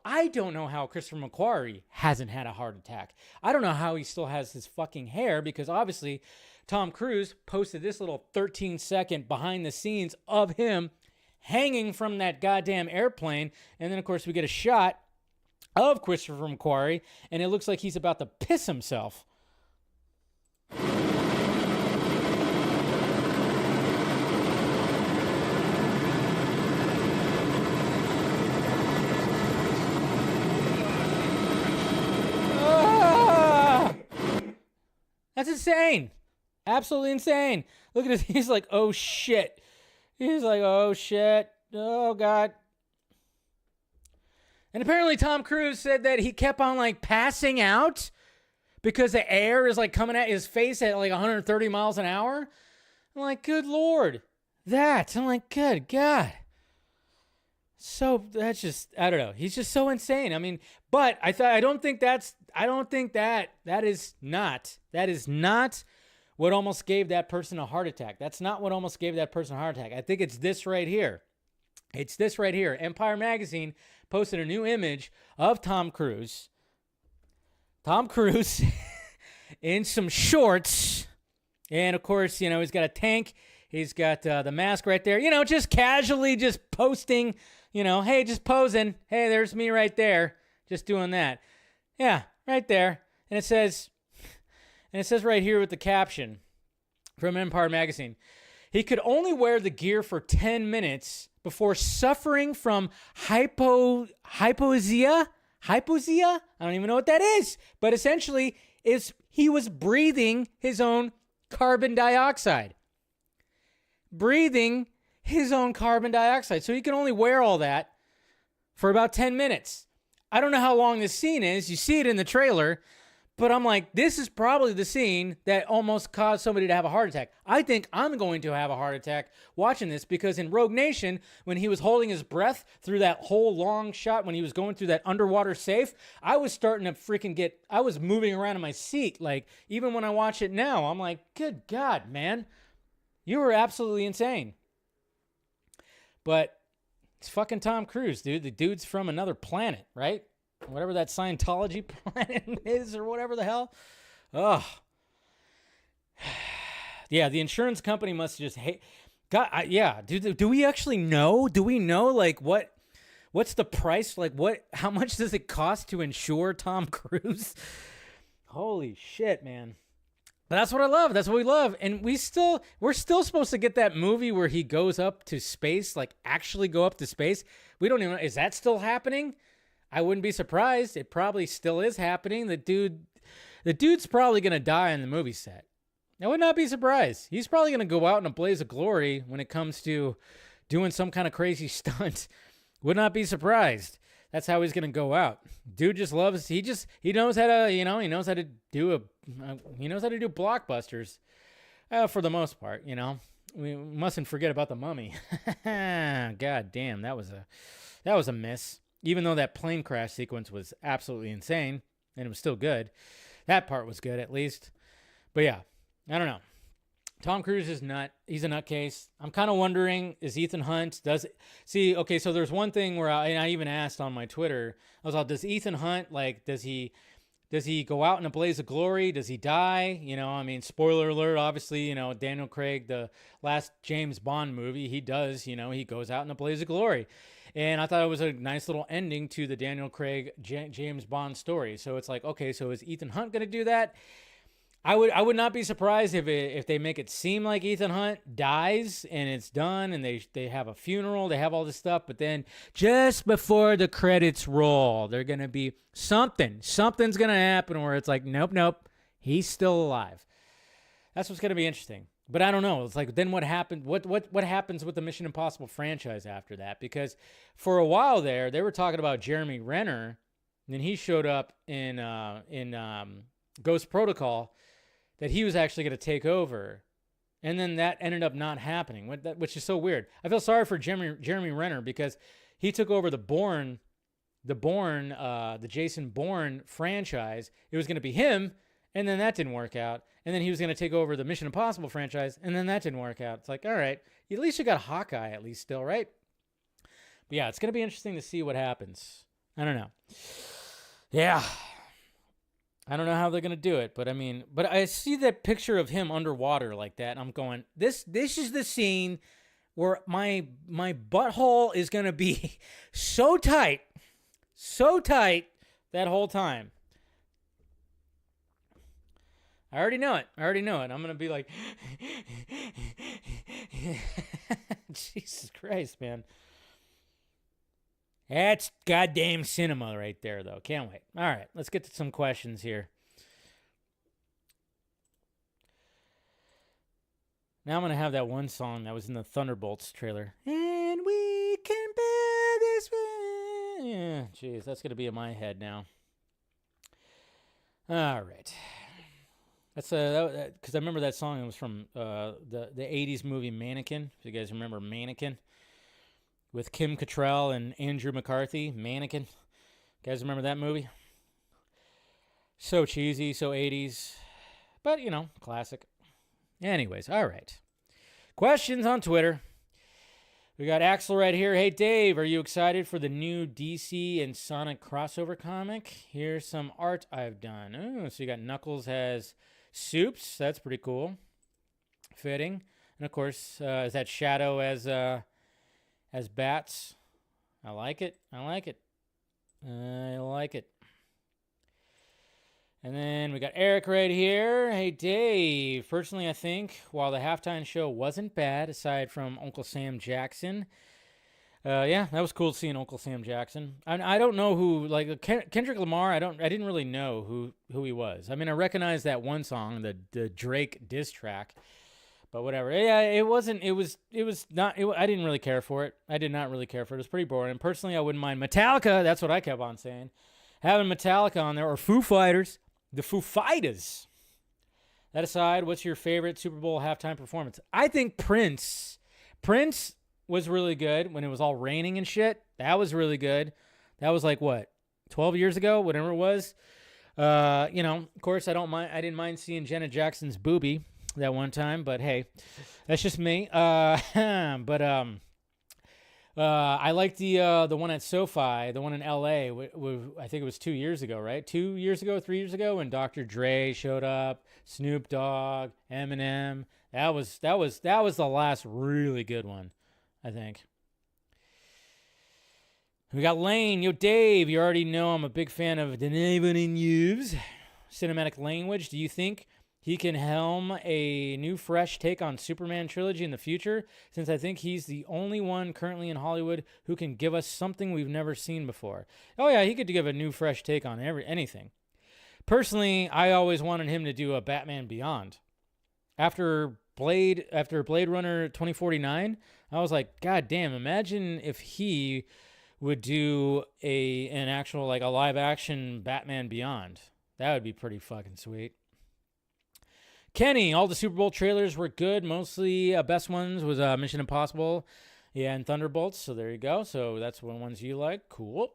Christopher McQuarrie hasn't had a heart attack. I don't know how he still has his fucking hair, because obviously Tom Cruise posted this little 13-second behind the scenes of him hanging from that goddamn airplane. And then of course we get a shot of Christopher McQuarrie, and it looks like he's about to piss himself. That's insane. Absolutely insane. Look at this. He's like, oh shit. He's like, oh shit. Oh God. And apparently Tom Cruise said that he kept on like passing out because the air is like coming at his face at like 130 miles an hour. I'm like, good Lord. I'm like, good God. So that's just, I don't know. He's just so insane. I mean, but that is not what almost gave that person a heart attack. That's not what almost gave that person a heart attack. I think it's this right here. It's this right here. Empire Magazine posted a new image of Tom Cruise. Tom Cruise in some shorts. And of course, he's got a tank. He's got the mask right there. Just casually just posting, hey, just posing. Hey, there's me right there. Just doing that. Yeah, right there. And it says right here with the caption from Empire Magazine, he could only wear the gear for 10 minutes before suffering from hypoxia. Hypoxia? I don't even know what that is. But essentially, he was breathing his own carbon dioxide. Breathing his own carbon dioxide. So he can only wear all that for about 10 minutes. I don't know how long this scene is. You see it in the trailer. But I'm like, this is probably the scene that almost caused somebody to have a heart attack. I think I'm going to have a heart attack watching this, because in Rogue Nation, when he was holding his breath through that whole long shot, when he was going through that underwater safe, I was starting to I was moving around in my seat. Like, even when I watch it now, I'm like, good God, man. You were absolutely insane. But it's fucking Tom Cruise, dude. The dude's from another planet, right? Whatever that Scientology planet is, or whatever the hell. Oh, Yeah, the insurance company must just hate. God, yeah. Do we actually know? Do we know like what's the price? Like how much does it cost to insure Tom Cruise? Holy shit, man. But that's what I love. That's what we love. And we're still supposed to get that movie where he goes up to space, like actually go up to space. We don't even know. Is that still happening? I wouldn't be surprised. It probably still is happening. The dude's probably going to die on the movie set. I would not be surprised. He's probably going to go out in a blaze of glory when it comes to doing some kind of crazy stunt. Would not be surprised. That's how he's going to go out. Dude just loves, he knows how to, he knows how to do blockbusters for the most part, We mustn't forget about The Mummy. God damn, that was a miss. Even though that plane crash sequence was absolutely insane and it was still good. That part was good at least. But yeah, I don't know. Tom Cruise is he's a nutcase. I'm kind of wondering, is Ethan Hunt, okay, so there's one thing where I even asked on my Twitter, I was like, does Ethan Hunt, like, does he go out in a blaze of glory? Does he die? Spoiler alert, obviously, Daniel Craig, the last James Bond movie, he does, he goes out in a blaze of glory. And I thought it was a nice little ending to the Daniel Craig, James Bond story. So it's like, okay, so is Ethan Hunt going to do that? I would not be surprised if they make it seem like Ethan Hunt dies and it's done and they have a funeral, they have all this stuff, but then just before the credits roll, they're going to be something's going to happen where it's like, nope, he's still alive. That's what's going to be interesting. But I don't know. It's like, then what happened? What happens with the Mission Impossible franchise after that? Because for a while there, they were talking about Jeremy Renner, and then he showed up in Ghost Protocol, that he was actually going to take over. And then that ended up not happening, which is so weird. I feel sorry for Jeremy Renner because he took over the Jason Bourne franchise. It was going to be him, and then that didn't work out. And then he was going to take over the Mission Impossible franchise, and then that didn't work out. It's like, all right, at least you got Hawkeye at least still, right? But yeah, it's going to be interesting to see what happens. I don't know. Yeah. I don't know how they're going to do it, but I see that picture of him underwater like that, and I'm going, this is the scene where my butthole is going to be so tight that whole time. I already know it. I'm going to be like, Jesus Christ, man. That's goddamn cinema right there, though. Can't wait. All right, let's get to some questions here. Now I'm going to have that one song that was in the Thunderbolts trailer. And we can bear this way. Yeah, jeez, that's going to be in my head now. All right. That's because I remember that song. It was from the 80s movie Mannequin. If you guys remember Mannequin. With Kim Cattrall and Andrew McCarthy, Mannequin. You guys remember that movie? So cheesy, so 80s. But, classic. Anyways, all right. Questions on Twitter. We got Axel right here. Hey, Dave, are you excited for the new DC and Sonic crossover comic? Here's some art I've done. Oh, so you got Knuckles has soups. That's pretty cool. Fitting. And, of course, is that Shadow as bats? I like it. And then we got Eric right here. Hey, Dave. Personally, I think while the halftime show wasn't bad, aside from Uncle Sam Jackson, yeah, that was cool seeing Uncle Sam Jackson. I don't know who, like Kendrick Lamar. I didn't really know who he was. I recognize that one song, the Drake diss track. But whatever. Yeah, it was not, I didn't really care for it. I did not really care for it. It was pretty boring. And personally, I wouldn't mind Metallica. That's what I kept on saying. Having Metallica on there, or Foo Fighters. The Foo Fighters. That aside, what's your favorite Super Bowl halftime performance? I think Prince. Prince was really good when it was all raining and shit. That was really good. That was like, what, 12 years ago? Whatever it was. Of course, I didn't mind seeing Janet Jackson's boobie that one time, but hey, that's just me. I like the one at SoFi, the one in LA. I think it was 2 years ago, right? 2 years ago, 3 years ago, when Dr. Dre showed up, Snoop Dogg, Eminem. That was the last really good one, I think. We got Lane. Yo, Dave, you already know I'm a big fan of Daredevil Image cinematic language. Do you think he can helm a new, fresh take on Superman trilogy in the future? Since I think he's the only one currently in Hollywood who can give us something we've never seen before. Oh yeah, he could give a new, fresh take on anything. Personally, I always wanted him to do a Batman Beyond. After Blade Runner 2049, I was like, God damn! Imagine if he would do an actual, like, a live action Batman Beyond. That would be pretty fucking sweet. Kenny, all the Super Bowl trailers were good. Mostly best ones was Mission Impossible, and Thunderbolts. So there you go. So that's one ones you like. Cool.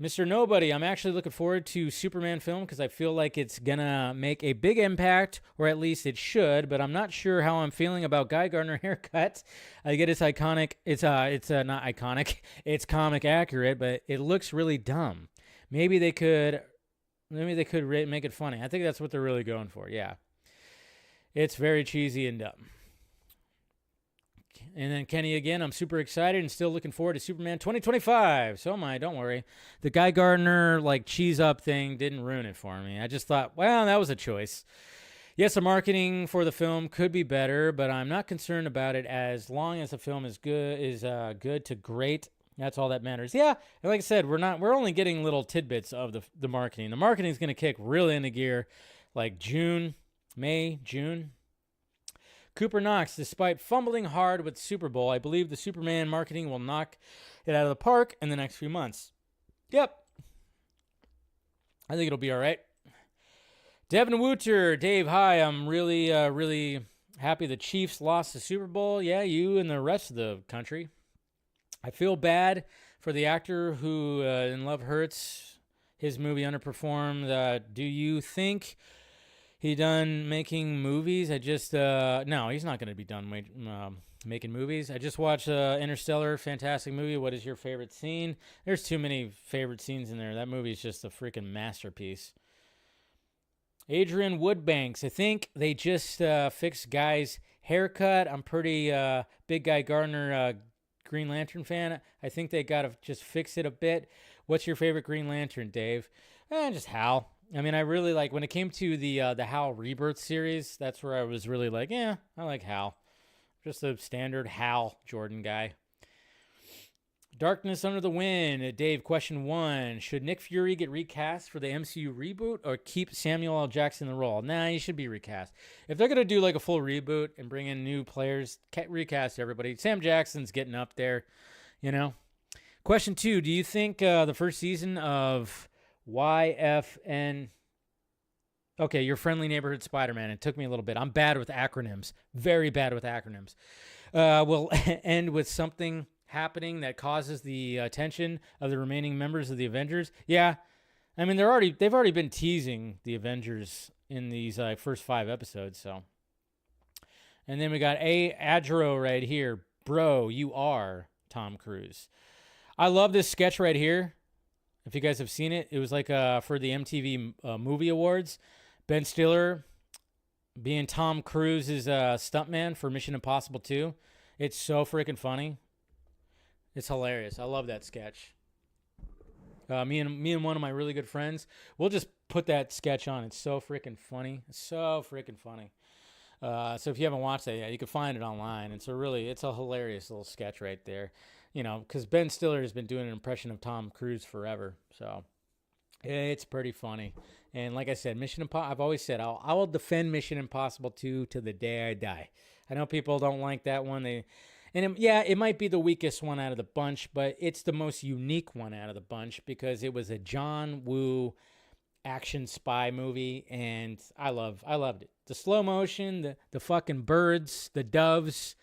Mr. Nobody, I'm actually looking forward to Superman film because I feel like it's gonna make a big impact, or at least it should. But I'm not sure how I'm feeling about Guy Gardner haircut. I get it's iconic. It's not iconic. It's comic accurate, but it looks really dumb. Maybe they could make it funny. I think that's what they're really going for. Yeah, it's very cheesy and dumb. And then Kenny again, I'm super excited and still looking forward to Superman 2025. So am I, don't worry. The Guy Gardner, like, cheese up thing didn't ruin it for me. I just thought, well, that was a choice. Yes, the marketing for the film could be better, but I'm not concerned about it as long as the film is good to great. That's all that matters. Yeah, and like I said, we're only getting little tidbits of the marketing. The marketing is going to kick really into gear like May, June. Cooper Knox, despite fumbling hard with Super Bowl, I believe the Superman marketing will knock it out of the park in the next few months. Yep. I think it'll be all right. Devin Wooter, Dave, hi. I'm really, really happy the Chiefs lost the Super Bowl. Yeah, you and the rest of the country. I feel bad for the actor who in Love Hurts, his movie underperformed. Do you think he done making movies? No, he's not going to be done making movies. I just watched Interstellar, fantastic movie. What is your favorite scene? There's too many favorite scenes in there. That movie is just a freaking masterpiece. Adrian Woodbanks, I think they just fixed Guy's haircut. I'm pretty big Guy Gardner Green Lantern fan. I think they got to just fix it a bit. What's your favorite Green Lantern, Dave? Just Hal. I mean, I really like, when it came to the Hal Rebirth series, that's where I was really like, yeah, I like Hal. Just a standard Hal Jordan guy. Darkness Under the Wind. Dave, question 1. Should Nick Fury get recast for the MCU reboot or keep Samuel L. Jackson in the role? Nah, he should be recast. If they're going to do like a full reboot and bring in new players, recast everybody. Sam Jackson's getting up there, you know. Question 2. Do you think the first season of YFN... Okay, Your Friendly Neighborhood Spider-Man. It took me a little bit. I'm bad with acronyms. Very bad with acronyms. Will end with something happening that causes the attention of the remaining members of the Avengers. Yeah. I mean, they've already been teasing the Avengers in these first 5 episodes, so. And then we got Adro right here. Bro, you are Tom Cruise. I love this sketch right here. If you guys have seen it, it was like for the MTV Movie Awards. Ben Stiller being Tom Cruise's stuntman for Mission Impossible 2. It's so freaking funny. It's hilarious. I love that sketch. Me and one of my really good friends, we'll just put that sketch on. It's so freaking funny. It's so freaking funny. So if you haven't watched that yet, you can find it online. It's a hilarious little sketch right there. You know, because Ben Stiller has been doing an impression of Tom Cruise forever. So it's pretty funny. And like I said, I've always said, I will defend Mission Impossible 2 to the day I die. I know people don't like that one. It might be the weakest one out of the bunch, but it's the most unique one out of the bunch because it was a John Woo action spy movie, and I loved it. The slow motion, the fucking birds, the doves,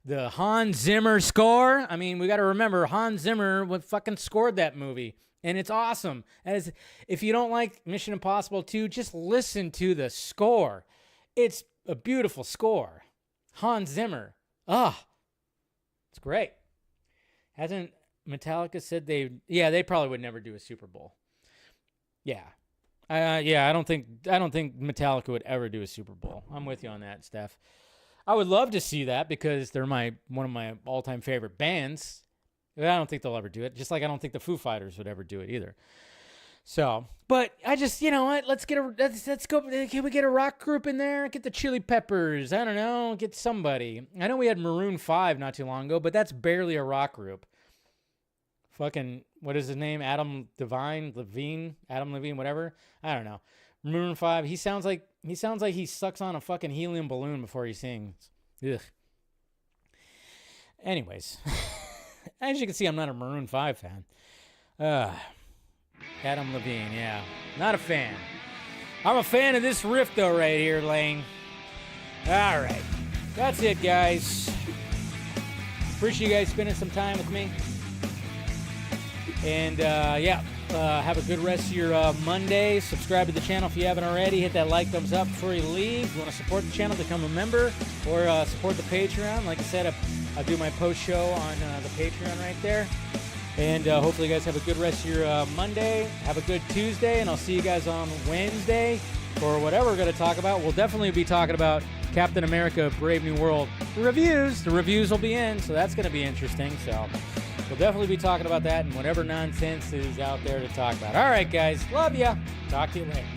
the Hans Zimmer score. I mean, we got to remember Hans Zimmer fucking scored that movie, and it's awesome. If you don't like Mission Impossible 2, just listen to the score. It's a beautiful score. Hans Zimmer. It's great. Hasn't Metallica said they probably would never do a Super Bowl. Yeah. I don't think Metallica would ever do a Super Bowl. I'm with you on that, Steph. I would love to see that because they're one of my all-time favorite bands. But I don't think they'll ever do it. Just like I don't think the Foo Fighters would ever do it either. So, but I just, you know what? Let's go. Can we get a rock group in there? Get the Chili Peppers. I don't know. Get somebody. I know we had Maroon 5 not too long ago, but that's barely a rock group. Fucking, what is his name? Adam Levine, whatever. I don't know. Maroon 5. He sounds like he sucks on a fucking helium balloon before he sings. Ugh. Anyways, as you can see, I'm not a Maroon 5 fan. Adam Levine, yeah. Not a fan. I'm a fan of this riff, though, right here, Lane. All right. That's it, guys. Appreciate you guys spending some time with me. And, have a good rest of your Monday. Subscribe to the channel if you haven't already. Hit that like, thumbs up before you leave. If you want to support the channel, become a member or support the Patreon. Like I said, I do my post show on the Patreon right there. And hopefully you guys have a good rest of your Monday. Have a good Tuesday, and I'll see you guys on Wednesday for whatever we're going to talk about. We'll definitely be talking about Captain America Brave New World reviews. The reviews will be in, so that's going to be interesting. So we'll definitely be talking about that and whatever nonsense is out there to talk about. All right, guys. Love ya. Talk to you later.